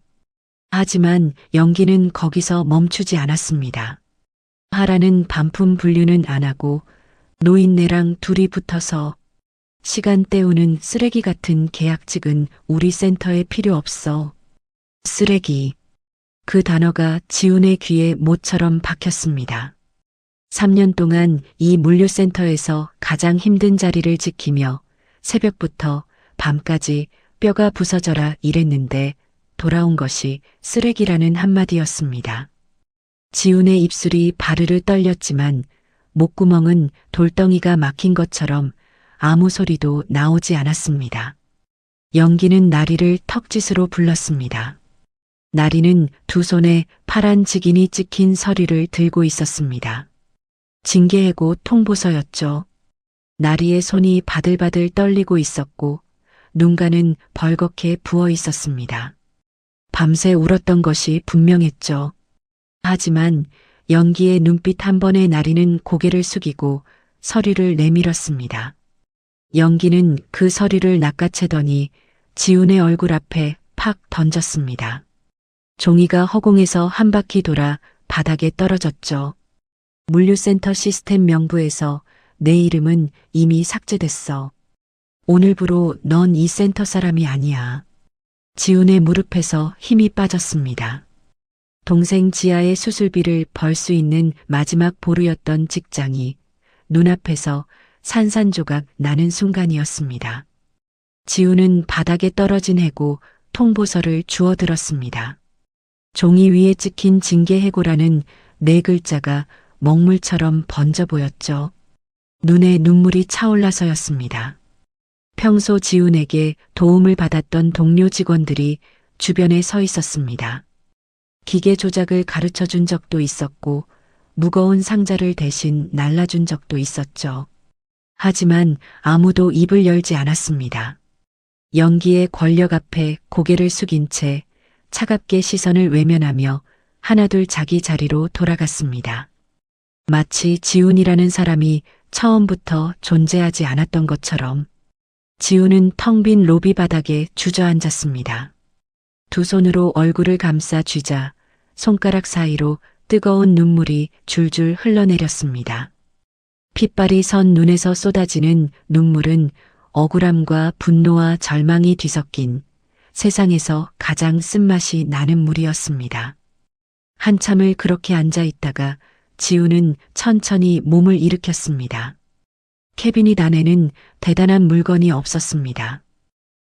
하지만 연기는 거기서 멈추지 않았습니다. 하라는 반품 분류는 안 하고 노인네랑 둘이 붙어서 시간 때우는 쓰레기 같은 계약직은 우리 센터에 필요 없어. 쓰레기. 그 단어가 지훈의 귀에 모처럼 박혔습니다. 3년 동안 이 물류센터에서 가장 힘든 자리를 지키며 새벽부터 밤까지 뼈가 부서져라 일했는데 돌아온 것이 쓰레기라는 한마디였습니다. 지훈의 입술이 바르르 떨렸지만 목구멍은 돌덩이가 막힌 것처럼 아무 소리도 나오지 않았습니다. 연기는 나리를 턱짓으로 불렀습니다. 나리는 두 손에 파란 직인이 찍힌 서류를 들고 있었습니다. 징계해고 통보서였죠. 나리의 손이 바들바들 떨리고 있었고 눈가는 벌겋게 부어 있었습니다. 밤새 울었던 것이 분명했죠. 하지만 연기의 눈빛 한 번에 나리는 고개를 숙이고 서류를 내밀었습니다. 연기는 그 서류를 낚아채더니 지훈의 얼굴 앞에 팍 던졌습니다. 종이가 허공에서 한 바퀴 돌아 바닥에 떨어졌죠. 물류센터 시스템 명부에서 내 이름은 이미 삭제됐어. 오늘부로 넌 이 센터 사람이 아니야. 지훈의 무릎에서 힘이 빠졌습니다. 동생 지아의 수술비를 벌 수 있는 마지막 보루였던 직장이 눈앞에서 산산조각 나는 순간이었습니다. 지훈은 바닥에 떨어진 해고 통보서를 주워들었습니다. 종이 위에 찍힌 징계해고라는 네 글자가 먹물처럼 번져 보였죠. 눈에 눈물이 차올라서였습니다. 평소 지훈에게 도움을 받았던 동료 직원들이 주변에 서 있었습니다. 기계 조작을 가르쳐 준 적도 있었고 무거운 상자를 대신 날라준 적도 있었죠. 하지만 아무도 입을 열지 않았습니다. 연기의 권력 앞에 고개를 숙인 채 차갑게 시선을 외면하며 하나둘 자기 자리로 돌아갔습니다. 마치 지훈이라는 사람이 처음부터 존재하지 않았던 것처럼 지훈은 텅 빈 로비 바닥에 주저앉았습니다. 두 손으로 얼굴을 감싸 쥐자 손가락 사이로 뜨거운 눈물이 줄줄 흘러내렸습니다. 핏발이 선 눈에서 쏟아지는 눈물은 억울함과 분노와 절망이 뒤섞인 세상에서 가장 쓴맛이 나는 물이었습니다. 한참을 그렇게 앉아 있다가 지훈은 천천히 몸을 일으켰습니다. 캐비닛 안에는 대단한 물건이 없었습니다.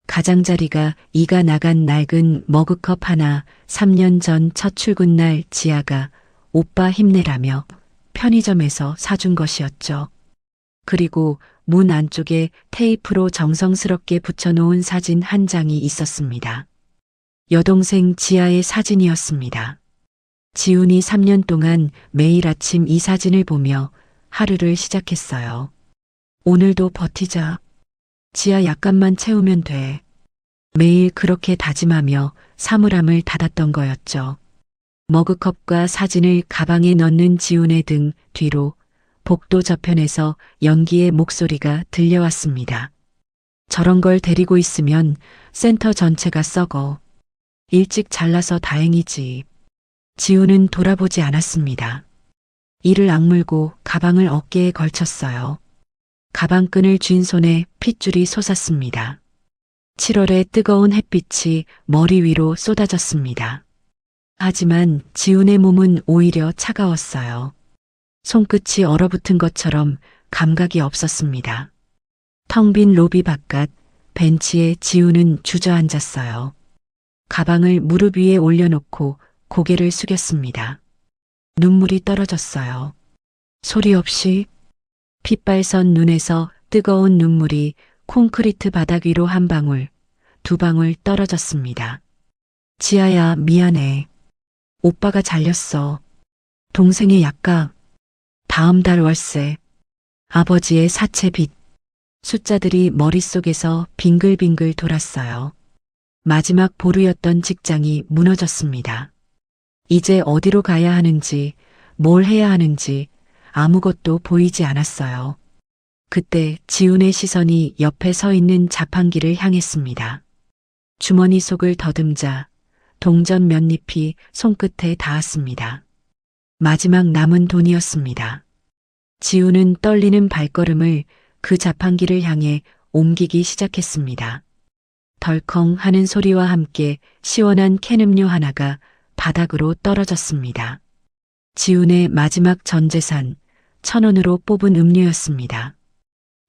가장자리가 이가 나간 낡은 머그컵 하나, 3년 전 첫 출근 날 지아가 오빠 힘내라며 편의점에서 사준 것이었죠. 그리고 문 안쪽에 테이프로 정성스럽게 붙여놓은 사진 한 장이 있었습니다. 여동생 지아의 사진이었습니다. 지훈이 3년 동안 매일 아침 이 사진을 보며 하루를 시작했어요. 오늘도 버티자. 지아 약간만 채우면 돼. 매일 그렇게 다짐하며 사물함을 닫았던 거였죠. 머그컵과 사진을 가방에 넣는 지훈의 등 뒤로 복도 저편에서 연기의 목소리가 들려왔습니다. 저런 걸 데리고 있으면 센터 전체가 썩어. 일찍 잘라서 다행이지. 지훈은 돌아보지 않았습니다. 이를 악물고 가방을 어깨에 걸쳤어요. 가방끈을 쥔 손에 핏줄이 솟았습니다. 7월의 뜨거운 햇빛이 머리 위로 쏟아졌습니다. 하지만 지훈의 몸은 오히려 차가웠어요. 손끝이 얼어붙은 것처럼 감각이 없었습니다. 텅 빈 로비 바깥 벤치에 지훈은 주저앉았어요. 가방을 무릎 위에 올려놓고 고개를 숙였습니다. 눈물이 떨어졌어요. 소리 없이 핏발선 눈에서 뜨거운 눈물이 콘크리트 바닥 위로 한 방울, 두 방울 떨어졌습니다. 지아야, 미안해. 오빠가 잘렸어. 동생의 약값, 다음 달 월세, 아버지의 사채 빚. 숫자들이 머릿속에서 빙글빙글 돌았어요. 마지막 보루였던 직장이 무너졌습니다. 이제 어디로 가야 하는지, 뭘 해야 하는지 아무것도 보이지 않았어요. 그때 지훈의 시선이 옆에 서 있는 자판기를 향했습니다. 주머니 속을 더듬자 동전 몇 잎이 손끝에 닿았습니다. 마지막 남은 돈이었습니다. 지훈은 떨리는 발걸음을 그 자판기를 향해 옮기기 시작했습니다. 덜컹 하는 소리와 함께 시원한 캔 음료 하나가 바닥으로 떨어졌습니다. 지훈의 마지막 전재산 1,000원으로 뽑은 음료였습니다.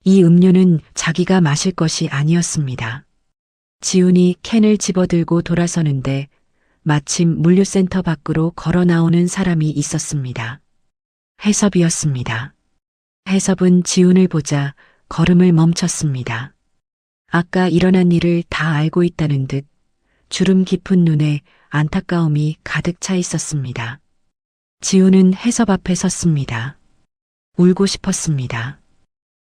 이 음료는 자기가 마실 것이 아니었습니다. 지훈이 캔을 집어들고 돌아서는데 마침 물류센터 밖으로 걸어 나오는 사람이 있었습니다. 해섭이었습니다. 해섭은 지훈을 보자 걸음을 멈췄습니다. 아까 일어난 일을 다 알고 있다는 듯 주름 깊은 눈에 안타까움이 가득 차 있었습니다. 지우는 해섭 앞에 섰습니다. 울고 싶었습니다.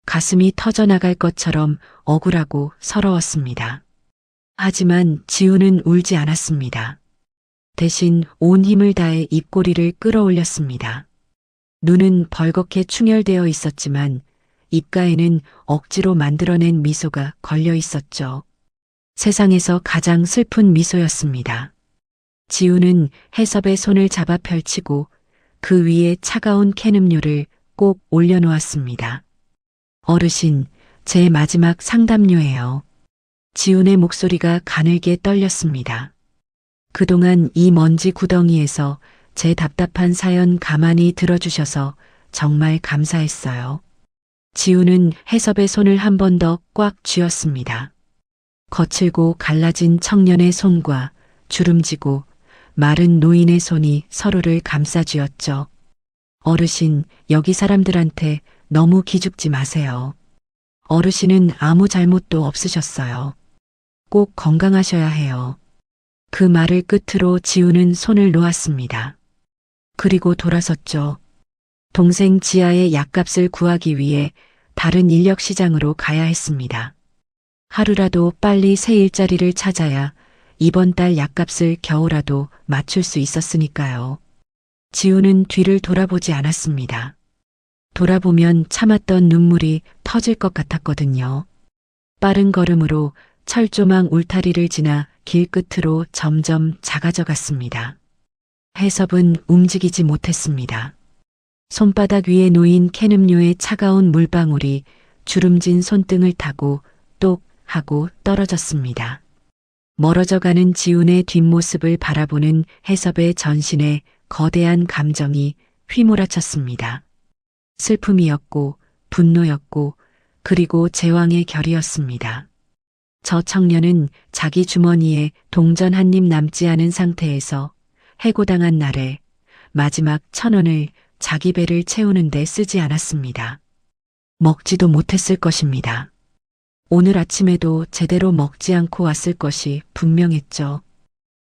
가슴이 터져나갈 것처럼 억울하고 서러웠습니다. 하지만 지우는 울지 않았습니다. 대신 온 힘을 다해 입꼬리를 끌어올렸습니다. 눈은 벌겋게 충혈되어 있었지만 입가에는 억지로 만들어낸 미소가 걸려 있었죠. 세상에서 가장 슬픈 미소였습니다. 지우는 해섭의 손을 잡아 펼치고 그 위에 차가운 캔 음료를 꼭 올려놓았습니다. 어르신, 제 마지막 상담료예요. 지훈의 목소리가 가늘게 떨렸습니다. 그동안 이 먼지 구덩이에서 제 답답한 사연 가만히 들어주셔서 정말 감사했어요. 지훈은 해섭의 손을 한 번 더 꽉 쥐었습니다. 거칠고 갈라진 청년의 손과 주름지고 마른 노인의 손이 서로를 감싸쥐었죠. 어르신, 여기 사람들한테 너무 기죽지 마세요. 어르신은 아무 잘못도 없으셨어요. 꼭 건강하셔야 해요. 그 말을 끝으로 지우는 손을 놓았습니다. 그리고 돌아섰죠. 동생 지아의 약값을 구하기 위해 다른 인력 시장으로 가야 했습니다. 하루라도 빨리 새 일자리를 찾아야 이번 달 약값을 겨우라도 맞출 수 있었으니까요. 지우는 뒤를 돌아보지 않았습니다. 돌아보면 참았던 눈물이 터질 것 같았거든요. 빠른 걸음으로 철조망 울타리를 지나 길 끝으로 점점 작아져 갔습니다. 해섭은 움직이지 못했습니다. 손바닥 위에 놓인 캔 음료의 차가운 물방울이 주름진 손등을 타고 똑 하고 떨어졌습니다. 멀어져가는 지훈의 뒷모습을 바라보는 해섭의 전신에 거대한 감정이 휘몰아쳤습니다. 슬픔이었고 분노였고 그리고 제왕의 결이었습니다. 저 청년은 자기 주머니에 동전 한 입 남지 않은 상태에서 해고당한 날에 마지막 1,000원을 자기 배를 채우는데 쓰지 않았습니다. 먹지도 못했을 것입니다. 오늘 아침에도 제대로 먹지 않고 왔을 것이 분명했죠.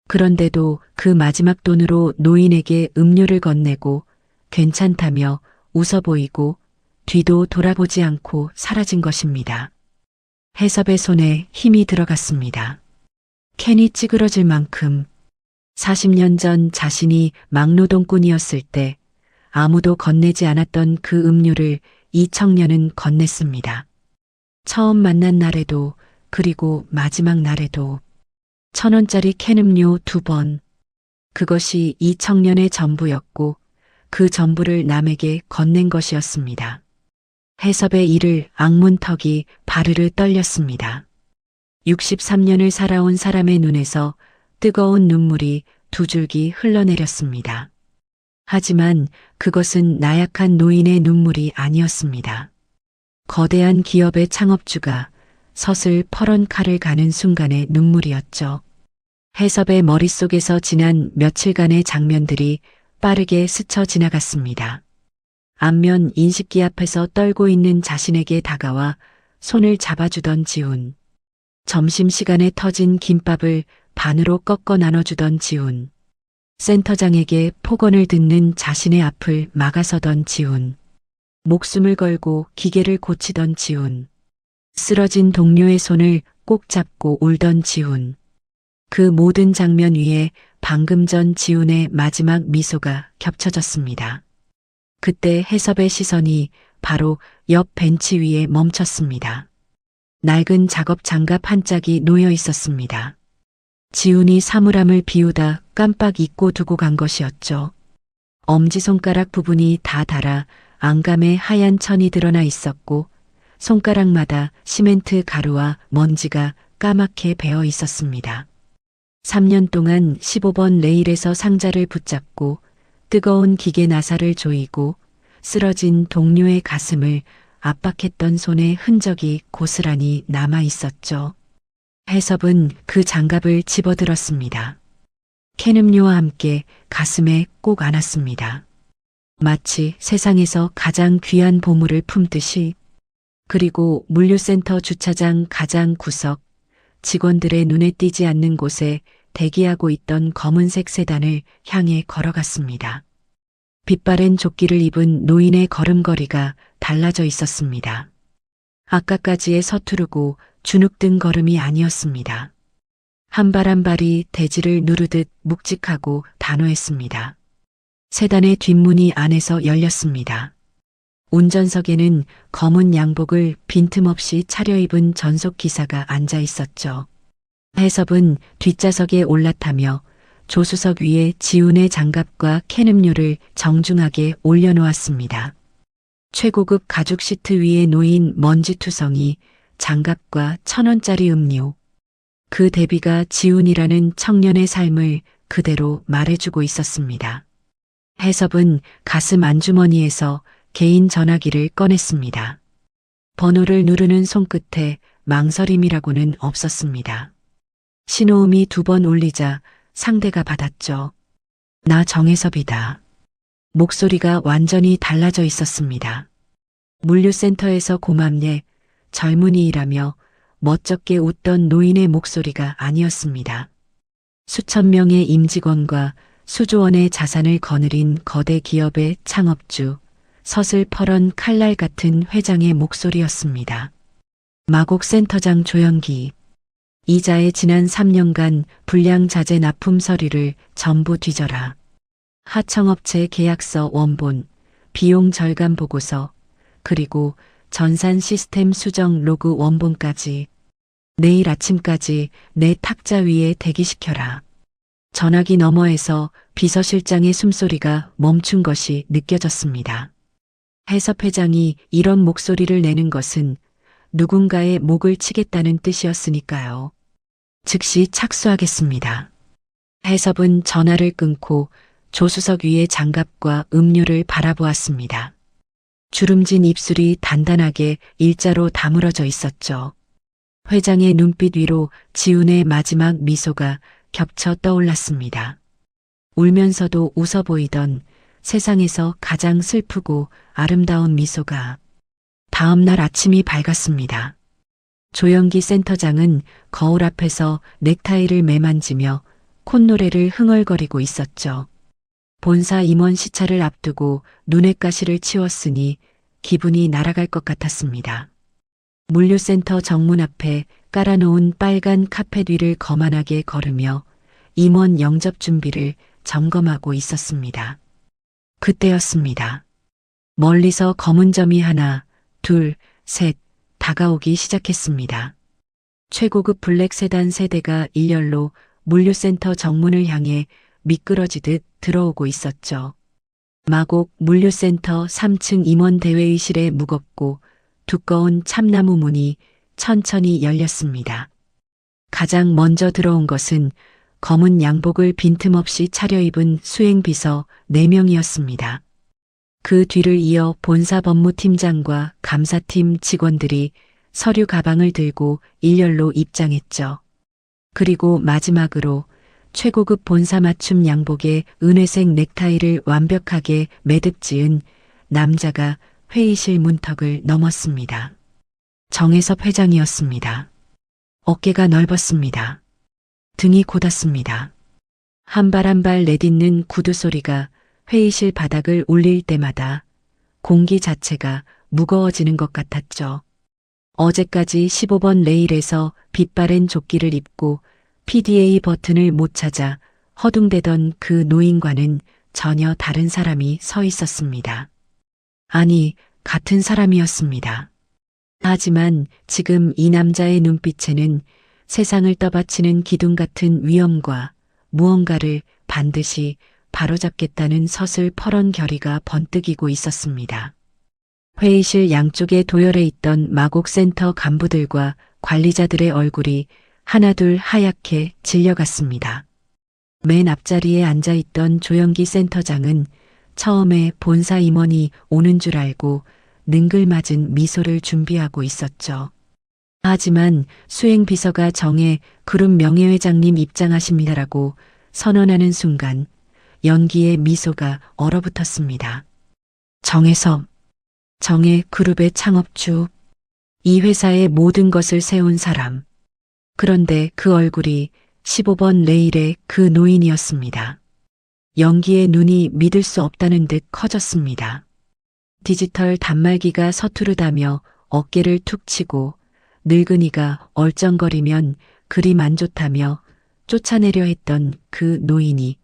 그런데도 그 마지막 돈으로 노인에게 음료를 건네고 괜찮다며 웃어 보이고 뒤도 돌아보지 않고 사라진 것입니다. 해섭의 손에 힘이 들어갔습니다. 캔이 찌그러질 만큼 40년 전 자신이 막노동꾼이었을 때 아무도 건네지 않았던 그 음료를 이 청년은 건넸습니다. 처음 만난 날에도 그리고 마지막 날에도 1,000원짜리 캔 음료 2번. 그것이 이 청년의 전부였고 그 전부를 남에게 건넨 것이었습니다. 해섭의 이를 악문턱이 바르르 떨렸습니다. 63년을 살아온 사람의 눈에서 뜨거운 눈물이 두 줄기 흘러내렸습니다. 하지만 그것은 나약한 노인의 눈물이 아니었습니다. 거대한 기업의 창업주가 서슬 퍼런 칼을 가는 순간의 눈물이었죠. 해섭의 머릿속에서 지난 며칠간의 장면들이 빠르게 스쳐 지나갔습니다. 안면 인식기 앞에서 떨고 있는 자신에게 다가와 손을 잡아주던 지훈. 점심시간에 터진 김밥을 반으로 꺾어 나눠주던 지훈. 센터장에게 폭언을 듣는 자신의 앞을 막아서던 지훈. 목숨을 걸고 기계를 고치던 지훈. 쓰러진 동료의 손을 꼭 잡고 울던 지훈. 그 모든 장면 위에 방금 전 지훈의 마지막 미소가 겹쳐졌습니다. 그때 해섭의 시선이 바로 옆 벤치 위에 멈췄습니다. 낡은 작업 장갑 한 짝이 놓여 있었습니다. 지훈이 사물함을 비우다 깜빡 잊고 두고 간 것이었죠. 엄지손가락 부분이 다 닳아 안감에 하얀 천이 드러나 있었고 손가락마다 시멘트 가루와 먼지가 까맣게 배어 있었습니다. 3년 동안 15번 레일에서 상자를 붙잡고 뜨거운 기계 나사를 조이고 쓰러진 동료의 가슴을 압박했던 손의 흔적이 고스란히 남아 있었죠. 해섭은 그 장갑을 집어들었습니다. 캔 음료와 함께 가슴에 꼭 안았습니다. 마치 세상에서 가장 귀한 보물을 품듯이. 그리고 물류센터 주차장 가장 구석, 직원들의 눈에 띄지 않는 곳에 대기하고 있던 검은색 세단을 향해 걸어갔습니다. 빛바랜 조끼를 입은 노인의 걸음걸이가 달라져 있었습니다. 아까까지의 서투르고 주눅든 걸음이 아니었습니다. 한 발 한 발이 대지를 누르듯 묵직하고 단호했습니다. 세단의 뒷문이 안에서 열렸습니다. 운전석에는 검은 양복을 빈틈없이 차려입은 전속 기사가 앉아 있었죠. 해섭은 뒷좌석에 올라타며 조수석 위에 지훈의 장갑과 캔 음료를 정중하게 올려놓았습니다. 최고급 가죽 시트 위에 놓인 먼지투성이, 장갑과 1,000원짜리 음료. 그 대비가 지훈이라는 청년의 삶을 그대로 말해주고 있었습니다. 해섭은 가슴 안주머니에서 개인 전화기를 꺼냈습니다. 번호를 누르는 손끝에 망설임이라고는 없었습니다. 신호음이 2번 울리자 상대가 받았죠. 나 정해섭이다. 목소리가 완전히 달라져 있었습니다. 물류센터에서 고맙네, 젊은이라며 멋쩍게 웃던 노인의 목소리가 아니었습니다. 수천 명의 임직원과 수조원의 자산을 거느린 거대 기업의 창업주, 서슬퍼런 칼날 같은 회장의 목소리였습니다. 마곡센터장 조영기. 이자의 지난 3년간 불량자재 납품 서류를 전부 뒤져라. 하청업체 계약서 원본, 비용 절감 보고서, 그리고 전산 시스템 수정 로그 원본까지 내일 아침까지 내 탁자 위에 대기시켜라. 전화기 너머에서 비서실장의 숨소리가 멈춘 것이 느껴졌습니다. 해섭 회장이 이런 목소리를 내는 것은 누군가의 목을 치겠다는 뜻이었으니까요. 즉시 착수하겠습니다. 해섭은 전화를 끊고 조수석 위의 장갑과 음료를 바라보았습니다. 주름진 입술이 단단하게 일자로 다물어져 있었죠. 회장의 눈빛 위로 지훈의 마지막 미소가 겹쳐 떠올랐습니다. 울면서도 웃어 보이던 세상에서 가장 슬프고 아름다운 미소가. 다음 날 아침이 밝았습니다. 조영기 센터장은 거울 앞에서 넥타이를 매만지며 콧노래를 흥얼거리고 있었죠. 본사 임원 시차를 앞두고 눈의 가시를 치웠으니 기분이 날아갈 것 같았습니다. 물류센터 정문 앞에 깔아놓은 빨간 카펫 위를 거만하게 걸으며 임원 영접 준비를 점검하고 있었습니다. 그때였습니다. 멀리서 검은 점이 하나, 둘, 셋 다가오기 시작했습니다. 최고급 블랙 세단 세대가 일렬로 물류센터 정문을 향해 미끄러지듯 들어오고 있었죠. 마곡 물류센터 3층 임원 대회의실에 무겁고 두꺼운 참나무 문이 천천히 열렸습니다. 가장 먼저 들어온 것은 검은 양복을 빈틈없이 차려입은 수행비서 4명이었습니다. 그 뒤를 이어 본사 법무팀장과 감사팀 직원들이 서류 가방을 들고 일렬로 입장했죠. 그리고 마지막으로 최고급 본사 맞춤 양복에 은회색 넥타이를 완벽하게 매듭 지은 남자가 회의실 문턱을 넘었습니다. 정해섭 회장이었습니다. 어깨가 넓었습니다. 등이 곧았습니다. 한 발 한 발 내딛는 구두 소리가 회의실 바닥을 울릴 때마다 공기 자체가 무거워지는 것 같았죠. 어제까지 15번 레일에서 빛바랜 조끼를 입고 PDA 버튼을 못 찾아 허둥대던 그 노인과는 전혀 다른 사람이 서 있었습니다. 아니, 같은 사람이었습니다. 하지만 지금 이 남자의 눈빛에는 세상을 떠받치는 기둥 같은 위엄과 무언가를 반드시 바로잡겠다는 서슬퍼런 결의가 번뜩이고 있었습니다. 회의실 양쪽에 도열해 있던 마곡센터 간부들과 관리자들의 얼굴이 하나둘 하얗게 질려갔습니다. 맨 앞자리에 앉아있던 조영기 센터장은 처음에 본사 임원이 오는 줄 알고 능글맞은 미소를 준비하고 있었죠. 하지만 수행비서가 정해 그룹 명예회장님 입장하십니다라고 선언하는 순간 연기의 미소가 얼어붙었습니다. 정해섭, 정해 그룹의 창업주, 이 회사의 모든 것을 세운 사람. 그런데 그 얼굴이 15번 레일의 그 노인이었습니다. 연기의 눈이 믿을 수 없다는 듯 커졌습니다. 디지털 단말기가 서투르다며 어깨를 툭 치고 늙은이가 얼쩡거리면 그림 안 좋다며 쫓아내려 했던 그 노인이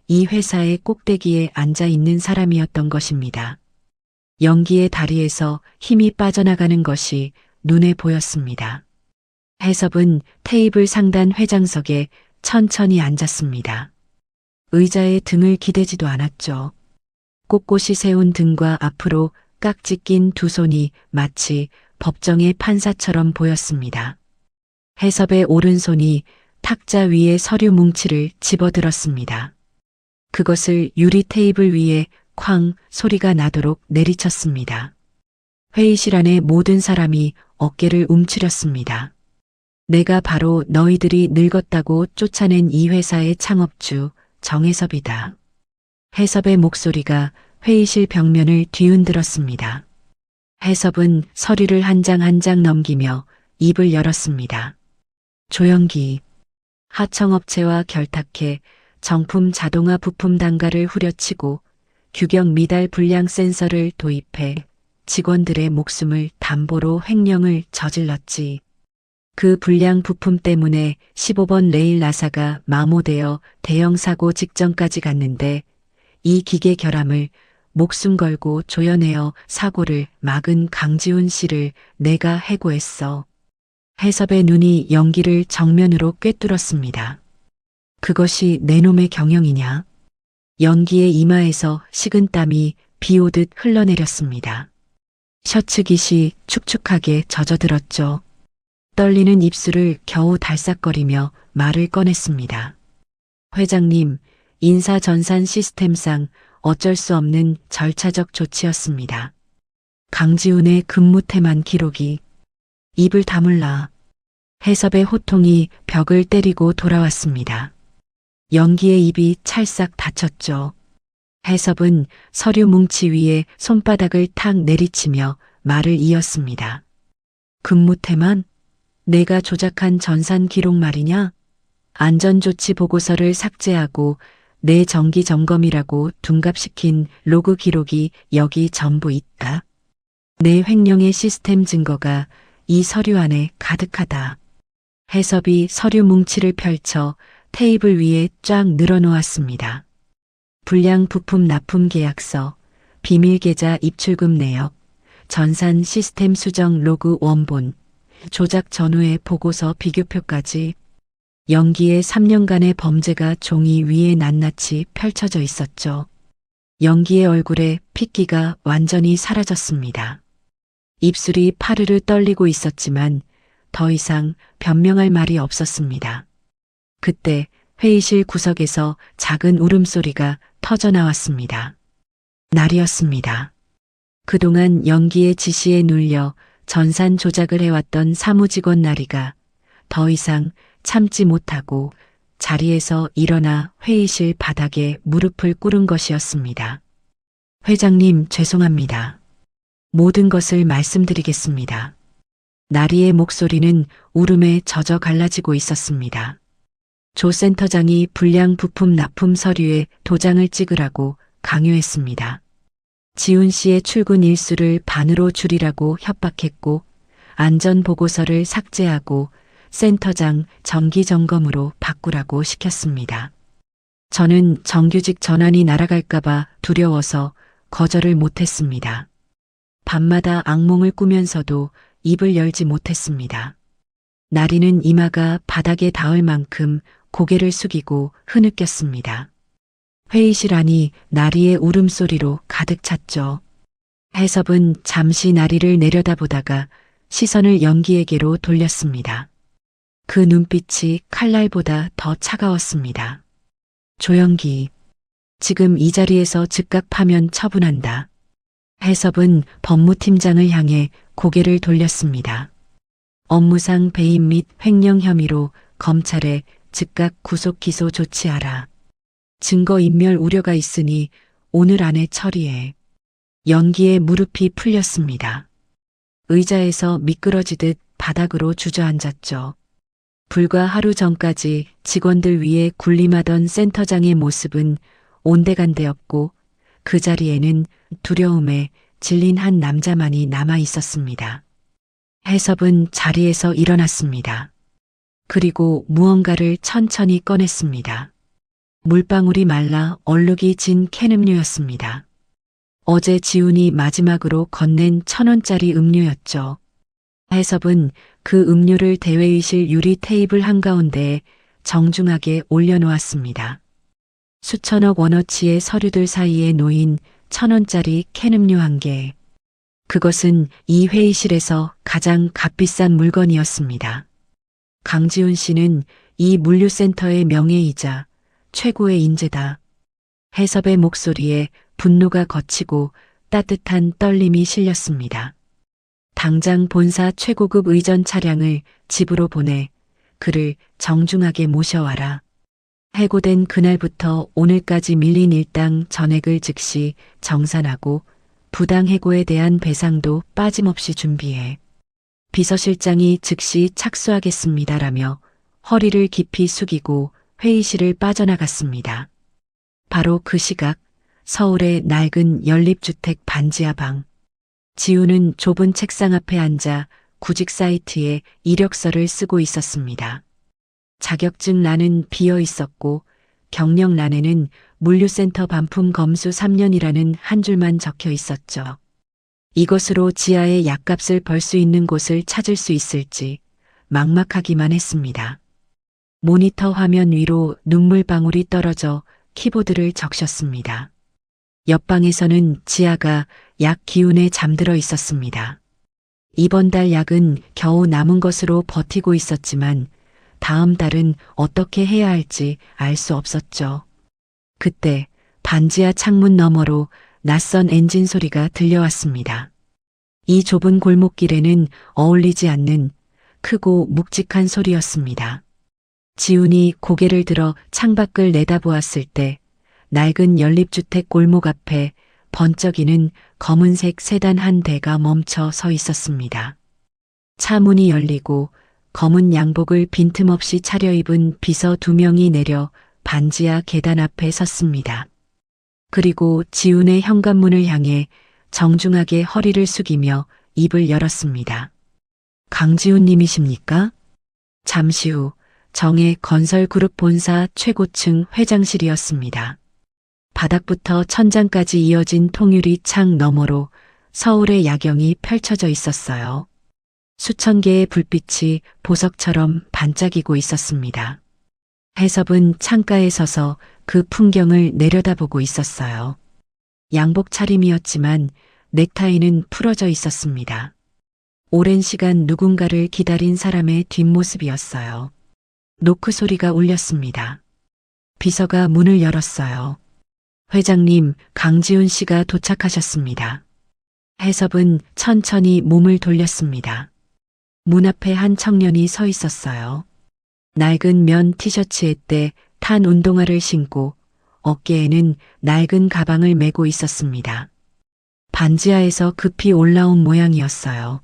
이 회사의 꼭대기에 앉아 있는 사람이었던 것입니다. 연기의 다리에서 힘이 빠져나가는 것이 눈에 보였습니다. 해섭은 테이블 상단 회장석에 천천히 앉았습니다. 의자에 등을 기대지도 않았죠. 꼿꼿이 세운 등과 앞으로 깍지 낀 두 손이 마치 법정의 판사처럼 보였습니다. 해섭의 오른손이 탁자 위에 서류 뭉치를 집어들었습니다. 그것을 유리 테이블 위에 쾅 소리가 나도록 내리쳤습니다. 회의실 안의 모든 사람이 어깨를 움츠렸습니다. 내가 바로 너희들이 늙었다고 쫓아낸 이 회사의 창업주 정해섭이다. 해섭의 목소리가 회의실 벽면을 뒤흔들었습니다. 해섭은 서류를 한 장 한 장 넘기며 입을 열었습니다. 조영기, 하청업체와 결탁해 정품 자동화 부품 단가를 후려치고 규격 미달 불량 센서를 도입해 직원들의 목숨을 담보로 횡령을 저질렀지. 그 불량 부품 때문에 15번 레일 나사가 마모되어 대형 사고 직전까지 갔는데 이 기계 결함을 목숨 걸고 조여내어 사고를 막은 강지훈 씨를 내가 해고했어. 해섭의 눈이 연기를 정면으로 꿰뚫었습니다. 그것이 내 놈의 경영이냐? 연기의 이마에서 식은땀이 비오듯 흘러내렸습니다. 셔츠 깃이 축축하게 젖어들었죠. 떨리는 입술을 겨우 달싹거리며 말을 꺼냈습니다. 회장님, 인사 전산 시스템상 어쩔 수 없는 절차적 조치였습니다. 강지훈의 근무태만 기록이. 입을 다물라. 해섭의 호통이 벽을 때리고 돌아왔습니다. 연기의 입이 찰싹 닫혔죠. 해섭은 서류 뭉치 위에 손바닥을 탁 내리치며 말을 이었습니다. 근무태만? 내가 조작한 전산 기록 말이냐? 안전조치 보고서를 삭제하고 내 정기 점검이라고 둔갑시킨 로그 기록이 여기 전부 있다. 내 횡령의 시스템 증거가 이 서류 안에 가득하다. 해섭이 서류 뭉치를 펼쳐 테이블 위에 쫙 늘어놓았습니다. 불량 부품 납품 계약서, 비밀 계좌 입출금 내역, 전산 시스템 수정 로그 원본, 조작 전후의 보고서 비교표까지. 연기의 3년간의 범죄가 종이 위에 낱낱이 펼쳐져 있었죠. 연기의 얼굴에 핏기가 완전히 사라졌습니다. 입술이 파르르 떨리고 있었지만 더 이상 변명할 말이 없었습니다. 그때 회의실 구석에서 작은 울음소리가 터져나왔습니다. 날이었습니다. 그동안 연기의 지시에 눌려 전산 조작을 해왔던 사무직원 나리가 더 이상 참지 못하고 자리에서 일어나 회의실 바닥에 무릎을 꿇은 것이었습니다. 회장님, 죄송합니다. 모든 것을 말씀드리겠습니다. 나리의 목소리는 울음에 젖어 갈라지고 있었습니다. 조 센터장이 불량 부품 납품 서류에 도장을 찍으라고 강요했습니다. 지훈 씨의 출근 일수를 반으로 줄이라고 협박했고 안전보고서를 삭제하고 센터장 정기 점검으로 바꾸라고 시켰습니다. 저는 정규직 전환이 날아갈까봐 두려워서 거절을 못했습니다. 밤마다 악몽을 꾸면서도 입을 열지 못했습니다. 나리는 이마가 바닥에 닿을 만큼 고개를 숙이고 흐느꼈습니다. 회의실 안이 나리의 울음소리로 가득 찼죠. 해섭은 잠시 나리를 내려다보다가 시선을 연기에게로 돌렸습니다. 그 눈빛이 칼날보다 더 차가웠습니다. 조영기, 지금 이 자리에서 즉각 파면 처분한다. 해섭은 법무팀장을 향해 고개를 돌렸습니다. 업무상 배임 및 횡령 혐의로 검찰에 즉각 구속 기소 조치하라. 증거인멸 우려가 있으니 오늘 안에 처리해. 연기의 무릎이 풀렸습니다. 의자에서 미끄러지듯 바닥으로 주저앉았죠. 불과 하루 전까지 직원들 위에 군림하던 센터장의 모습은 온데간데없고 그 자리에는 두려움에 질린 한 남자만이 남아 있었습니다. 해섭은 자리에서 일어났습니다. 그리고 무언가를 천천히 꺼냈습니다. 물방울이 말라 얼룩이 진 캔음료였습니다. 어제 지훈이 마지막으로 건넨 1,000원짜리 음료였죠. 해섭은 그 음료를 대회의실 유리 테이블 한가운데에 정중하게 올려놓았습니다. 수천억 원어치의 서류들 사이에 놓인 1,000원짜리 캔음료 한 개. 그것은 이 회의실에서 가장 값비싼 물건이었습니다. 강지훈 씨는 이 물류센터의 명예이자 최고의 인재다. 해섭의 목소리에 분노가 걷히고 따뜻한 떨림이 실렸습니다. 당장 본사 최고급 의전 차량을 집으로 보내 그를 정중하게 모셔와라. 해고된 그날부터 오늘까지 밀린 일당 전액을 즉시 정산하고 부당 해고에 대한 배상도 빠짐없이 준비해. 비서실장이 즉시 착수하겠습니다라며 허리를 깊이 숙이고 회의실을 빠져나갔습니다. 바로 그 시각 서울의 낡은 연립주택 반지하 방. 지우는 좁은 책상 앞에 앉아 구직 사이트에 이력서를 쓰고 있었습니다. 자격증란은 비어 있었고 경력란에는 물류센터 반품 검수 3년이라는 한 줄만 적혀 있었죠. 이것으로 지하의 약값을 벌 수 있는 곳을 찾을 수 있을지 막막하기만 했습니다. 모니터 화면 위로 눈물방울이 떨어져 키보드를 적셨습니다. 옆방에서는 지아가 약 기운에 잠들어 있었습니다. 이번 달 약은 겨우 남은 것으로 버티고 있었지만 다음 달은 어떻게 해야 할지 알 수 없었죠. 그때 반지하 창문 너머로 낯선 엔진 소리가 들려왔습니다. 이 좁은 골목길에는 어울리지 않는 크고 묵직한 소리였습니다. 지훈이 고개를 들어 창밖을 내다보았을 때 낡은 연립주택 골목 앞에 번쩍이는 검은색 세단 한 대가 멈춰 서 있었습니다. 차 문이 열리고 검은 양복을 빈틈없이 차려입은 비서 2명이 내려 반지하 계단 앞에 섰습니다. 그리고 지훈의 현관문을 향해 정중하게 허리를 숙이며 입을 열었습니다. 강지훈 님이십니까? 잠시 후 정의 건설그룹 본사 최고층 회장실이었습니다. 바닥부터 천장까지 이어진 통유리 창 너머로 서울의 야경이 펼쳐져 있었어요. 수천 개의 불빛이 보석처럼 반짝이고 있었습니다. 해섭은 창가에 서서 그 풍경을 내려다보고 있었어요. 양복 차림이었지만 넥타이는 풀어져 있었습니다. 오랜 시간 누군가를 기다린 사람의 뒷모습이었어요. 노크 소리가 울렸습니다. 비서가 문을 열었어요. 회장님, 강지훈 씨가 도착하셨습니다. 해섭은 천천히 몸을 돌렸습니다. 문 앞에 한 청년이 서 있었어요. 낡은 면 티셔츠에 때 탄 운동화를 신고 어깨에는 낡은 가방을 메고 있었습니다. 반지하에서 급히 올라온 모양이었어요.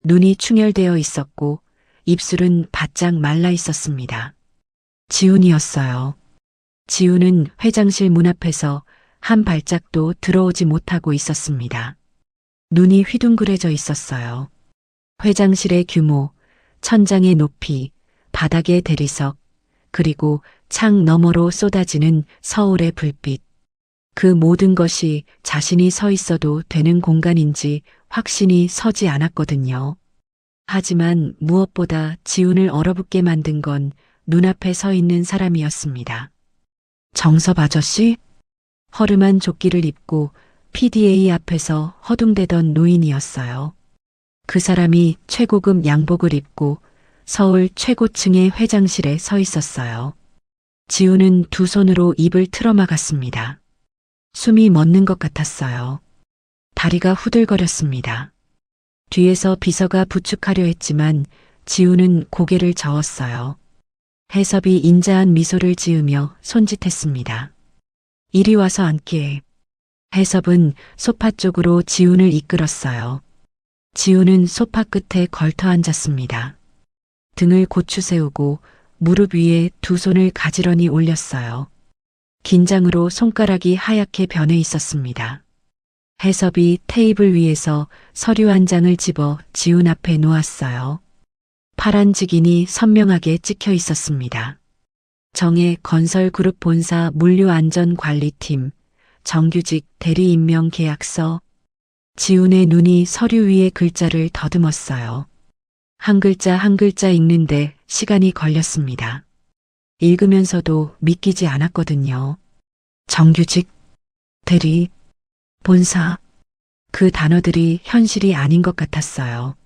눈이 충혈되어 있었고 입술은 바짝 말라 있었습니다. 지훈이었어요. 지훈은 회장실 문 앞에서 한 발짝도 들어오지 못하고 있었습니다. 눈이 휘둥그레져 있었어요. 회장실의 규모, 천장의 높이, 바닥의 대리석, 그리고 창 너머로 쏟아지는 서울의 불빛. 그 모든 것이 자신이 서 있어도 되는 공간인지 확신이 서지 않았거든요. 하지만 무엇보다 지훈을 얼어붙게 만든 건 눈앞에 서 있는 사람이었습니다. 정섭 아저씨? 허름한 조끼를 입고 PDA 앞에서 허둥대던 노인이었어요. 그 사람이 최고급 양복을 입고 서울 최고층의 회장실에 서 있었어요. 지훈은 두 손으로 입을 틀어막았습니다. 숨이 멎는 것 같았어요. 다리가 후들거렸습니다. 뒤에서 비서가 부축하려 했지만 지훈은 고개를 저었어요. 해섭이 인자한 미소를 지으며 손짓했습니다. 이리 와서 앉게. 해섭은 소파 쪽으로 지훈을 이끌었어요. 지훈은 소파 끝에 걸터 앉았습니다. 등을 고추 세우고 무릎 위에 두 손을 가지런히 올렸어요. 긴장으로 손가락이 하얗게 변해 있었습니다. 해섭이 테이블 위에서 서류 한 장을 집어 지훈 앞에 놓았어요. 파란 직인이 선명하게 찍혀 있었습니다. 정해 건설그룹 본사 물류안전관리팀 정규직 대리 임명 계약서. 지훈의 눈이 서류 위에 글자를 더듬었어요. 한 글자 한 글자 읽는데 시간이 걸렸습니다. 읽으면서도 믿기지 않았거든요. 정규직, 대리, 본사. 그 단어들이 현실이 아닌 것 같았어요.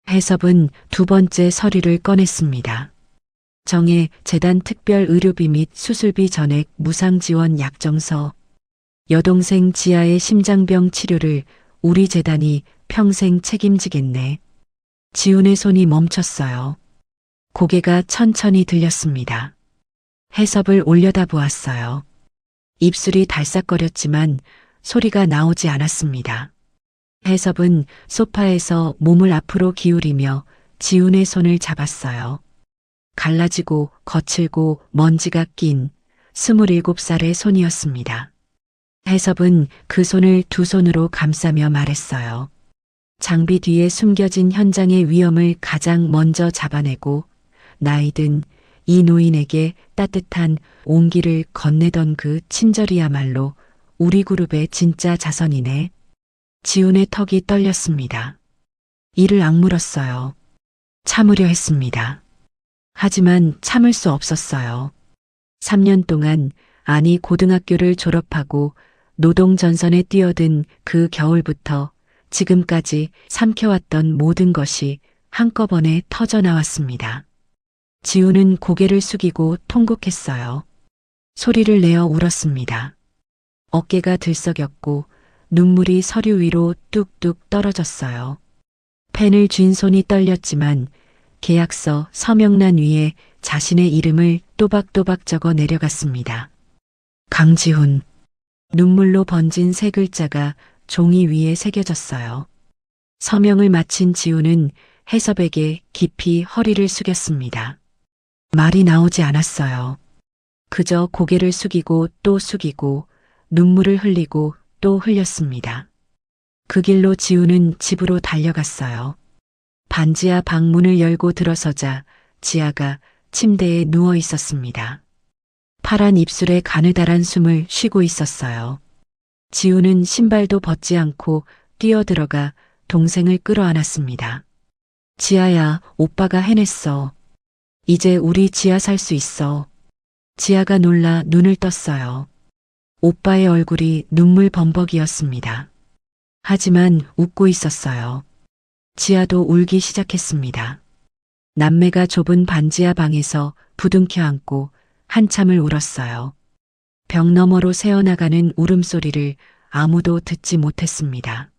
해섭은 두 번째 서류를 꺼냈습니다. 정해 재단 특별 의료비 및 수술비 전액 무상 지원 약정서. 여동생 지아의 심장병 치료를 우리 재단이 평생 책임지겠네. 지훈의 손이 멈췄어요. 고개가 천천히 들렸습니다. 해섭을 올려다보았어요. 입술이 달싹거렸지만 소리가 나오지 않았습니다. 해섭은 소파에서 몸을 앞으로 기울이며 지훈의 손을 잡았어요. 갈라지고 거칠고 먼지가 낀 27살의 손이었습니다. 해섭은 그 손을 두 손으로 감싸며 말했어요. 장비 뒤에 숨겨진 현장의 위험을 가장 먼저 잡아내고 나이든 이 노인에게 따뜻한 온기를 건네던 그 친절이야말로 우리 그룹의 진짜 자선이네. 지훈의 턱이 떨렸습니다. 이를 악물었어요. 참으려 했습니다. 하지만 참을 수 없었어요. 3년 동안, 아니 고등학교를 졸업하고 노동전선에 뛰어든 그 겨울부터 지금까지 삼켜왔던 모든 것이 한꺼번에 터져나왔습니다. 지훈은 고개를 숙이고 통곡했어요. 소리를 내어 울었습니다. 어깨가 들썩였고 눈물이 서류 위로 뚝뚝 떨어졌어요. 펜을 쥔 손이 떨렸지만 계약서 서명란 위에 자신의 이름을 또박또박 적어 내려갔습니다. 강지훈. 눈물로 번진 세 글자가 종이 위에 새겨졌어요. 서명을 마친 지훈은 해섭에게 깊이 허리를 숙였습니다. 말이 나오지 않았어요. 그저 고개를 숙이고 또 숙이고 눈물을 흘리고 또 흘렸습니다. 그 길로 지훈은 집으로 달려갔어요. 반지하 방문을 열고 들어서자 지아가 침대에 누워 있었습니다. 파란 입술에 가느다란 숨을 쉬고 있었어요. 지훈은 신발도 벗지 않고 뛰어들어가 동생을 끌어안았습니다. 지아야, 오빠가 해냈어. 이제 우리 지아 살 수 있어. 지아가 놀라 눈을 떴어요. 오빠의 얼굴이 눈물 범벅이었습니다. 하지만 웃고 있었어요. 지아도 울기 시작했습니다. 남매가 좁은 반지하 방에서 부둥켜 안고 한참을 울었어요. 벽 너머로 새어나가는 울음소리를 아무도 듣지 못했습니다.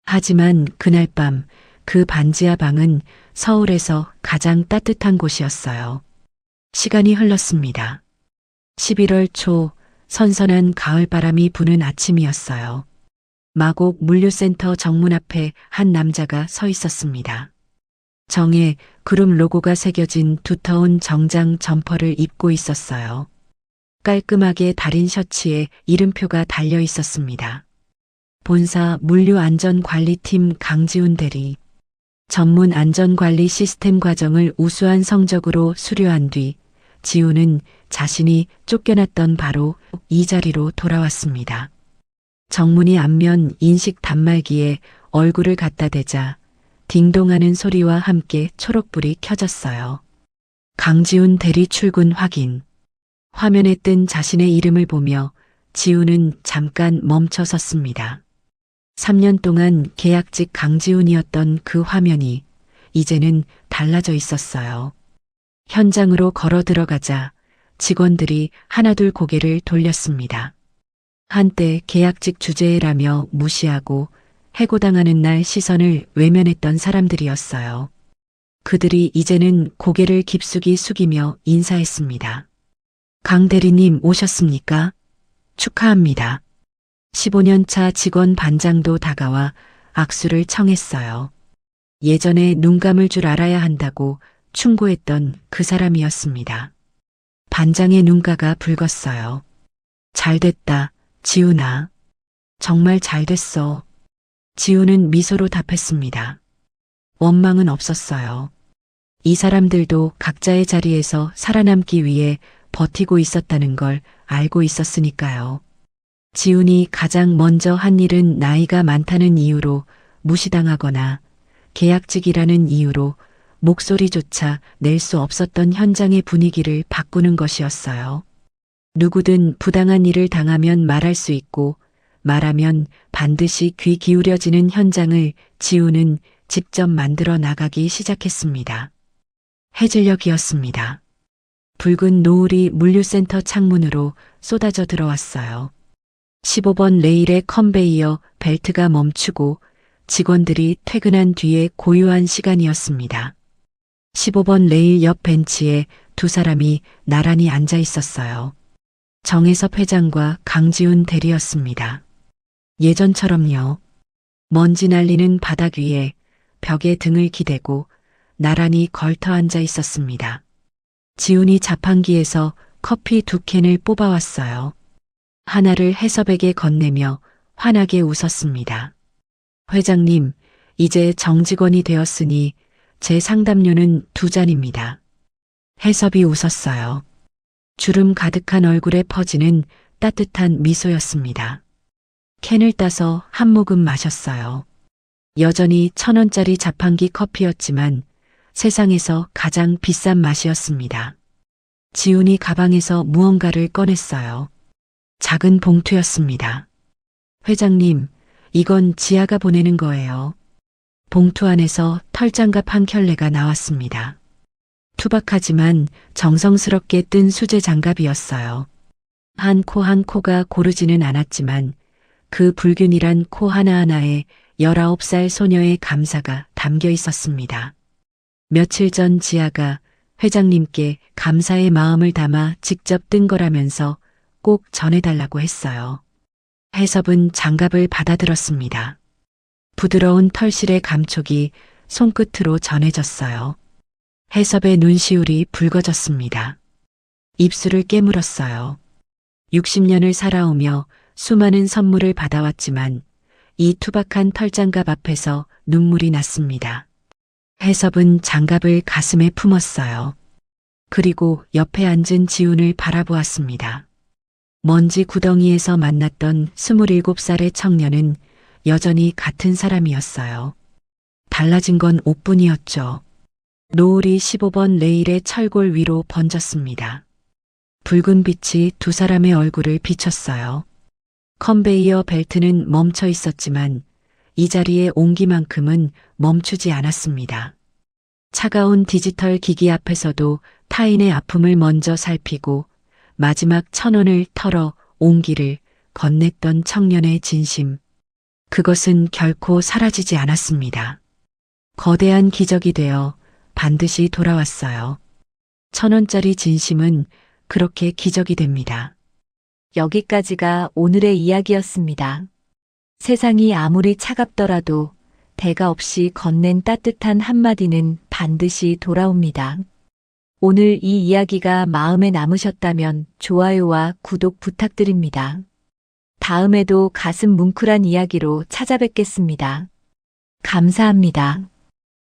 하지만 그날 밤 그 반지하 방은 서울에서 가장 따뜻한 곳이었어요. 시간이 흘렀습니다. 11월 초 선선한 가을바람이 부는 아침이었어요. 마곡 물류센터 정문 앞에 한 남자가 서 있었습니다. 정에 그룹 로고가 새겨진 두터운 정장 점퍼를 입고 있었어요. 깔끔하게 다린 셔츠에 이름표가 달려 있었습니다. 본사 물류안전관리팀 강지훈 대리. 전문 안전관리 시스템 과정을 우수한 성적으로 수료한 뒤 지훈은 자신이 쫓겨났던 바로 이 자리로 돌아왔습니다. 정문이 앞면 인식 단말기에 얼굴을 갖다 대자 딩동하는 소리와 함께 초록불이 켜졌어요. 강지훈 대리 출근 확인. 화면에 뜬 자신의 이름을 보며 지훈은 잠깐 멈춰 섰습니다. 3년 동안 계약직 강지훈이었던 그 화면이 이제는 달라져 있었어요. 현장으로 걸어 들어가자 직원들이 하나둘 고개를 돌렸습니다. 한때 계약직 주제라며 무시하고 해고당하는 날 시선을 외면했던 사람들이었어요. 그들이 이제는 고개를 깊숙이 숙이며 인사했습니다. 강 대리님 오셨습니까? 축하합니다. 15년 차 직원 반장도 다가와 악수를 청했어요. 예전에 눈 감을 줄 알아야 한다고 충고했던 그 사람이었습니다. 반장의 눈가가 붉었어요. 잘 됐다, 지훈아. 정말 잘 됐어. 지훈은 미소로 답했습니다. 원망은 없었어요. 이 사람들도 각자의 자리에서 살아남기 위해 버티고 있었다는 걸 알고 있었으니까요. 지훈이 가장 먼저 한 일은 나이가 많다는 이유로 무시당하거나 계약직이라는 이유로 목소리조차 낼 수 없었던 현장의 분위기를 바꾸는 것이었어요. 누구든 부당한 일을 당하면 말할 수 있고 말하면 반드시 귀 기울여지는 현장을 지훈은 직접 만들어 나가기 시작했습니다. 해질녘이었습니다. 붉은 노을이 물류센터 창문으로 쏟아져 들어왔어요. 15번 레일의 컨베이어 벨트가 멈추고 직원들이 퇴근한 뒤에 고요한 시간이었습니다. 15번 레일 옆 벤치에 두 사람이 나란히 앉아 있었어요. 정혜섭 회장과 강지훈 대리였습니다. 예전처럼요. 먼지 날리는 바닥 위에 벽에 등을 기대고 나란히 걸터 앉아 있었습니다. 지훈이 자판기에서 커피 2캔을 뽑아왔어요. 하나를 해섭에게 건네며 환하게 웃었습니다. 회장님, 이제 정직원이 되었으니 제 상담료는 2잔입니다. 해섭이 웃었어요. 주름 가득한 얼굴에 퍼지는 따뜻한 미소였습니다. 캔을 따서 한 모금 마셨어요. 여전히 1,000원짜리 자판기 커피였지만 세상에서 가장 비싼 맛이었습니다. 지훈이 가방에서 무언가를 꺼냈어요. 작은 봉투였습니다. 회장님, 이건 지아가 보내는 거예요. 봉투 안에서 털장갑 한 켤레가 나왔습니다. 투박하지만 정성스럽게 뜬 수제 장갑이었어요. 한 코 한 코가 고르지는 않았지만 그 불균이란 코 하나하나에 19살 소녀의 감사가 담겨 있었습니다. 며칠 전 지아가 회장님께 감사의 마음을 담아 직접 뜬 거라면서 꼭 전해달라고 했어요. 해섭은 장갑을 받아들었습니다. 부드러운 털실의 감촉이 손끝으로 전해졌어요. 해섭의 눈시울이 붉어졌습니다. 입술을 깨물었어요. 60년을 살아오며 수많은 선물을 받아왔지만 이 투박한 털장갑 앞에서 눈물이 났습니다. 해섭은 장갑을 가슴에 품었어요. 그리고 옆에 앉은 지훈을 바라보았습니다. 먼지 구덩이에서 만났던 27살의 청년은 여전히 같은 사람이었어요. 달라진 건 옷뿐이었죠. 노을이 15번 레일의 철골 위로 번졌습니다. 붉은 빛이 두 사람의 얼굴을 비췄어요. 컨베이어 벨트는 멈춰 있었지만 이 자리의 온기만큼은 멈추지 않았습니다. 차가운 디지털 기기 앞에서도 타인의 아픔을 먼저 살피고 마지막 1,000원을 털어 온기를 건넸던 청년의 진심. 그것은 결코 사라지지 않았습니다. 거대한 기적이 되어 반드시 돌아왔어요. 1,000원짜리 진심은 그렇게 기적이 됩니다. 여기까지가 오늘의 이야기였습니다. 세상이 아무리 차갑더라도 대가 없이 건넨 따뜻한 한마디는 반드시 돌아옵니다. 오늘 이 이야기가 마음에 남으셨다면 좋아요와 구독 부탁드립니다. 다음에도 가슴 뭉클한 이야기로 찾아뵙겠습니다. 감사합니다.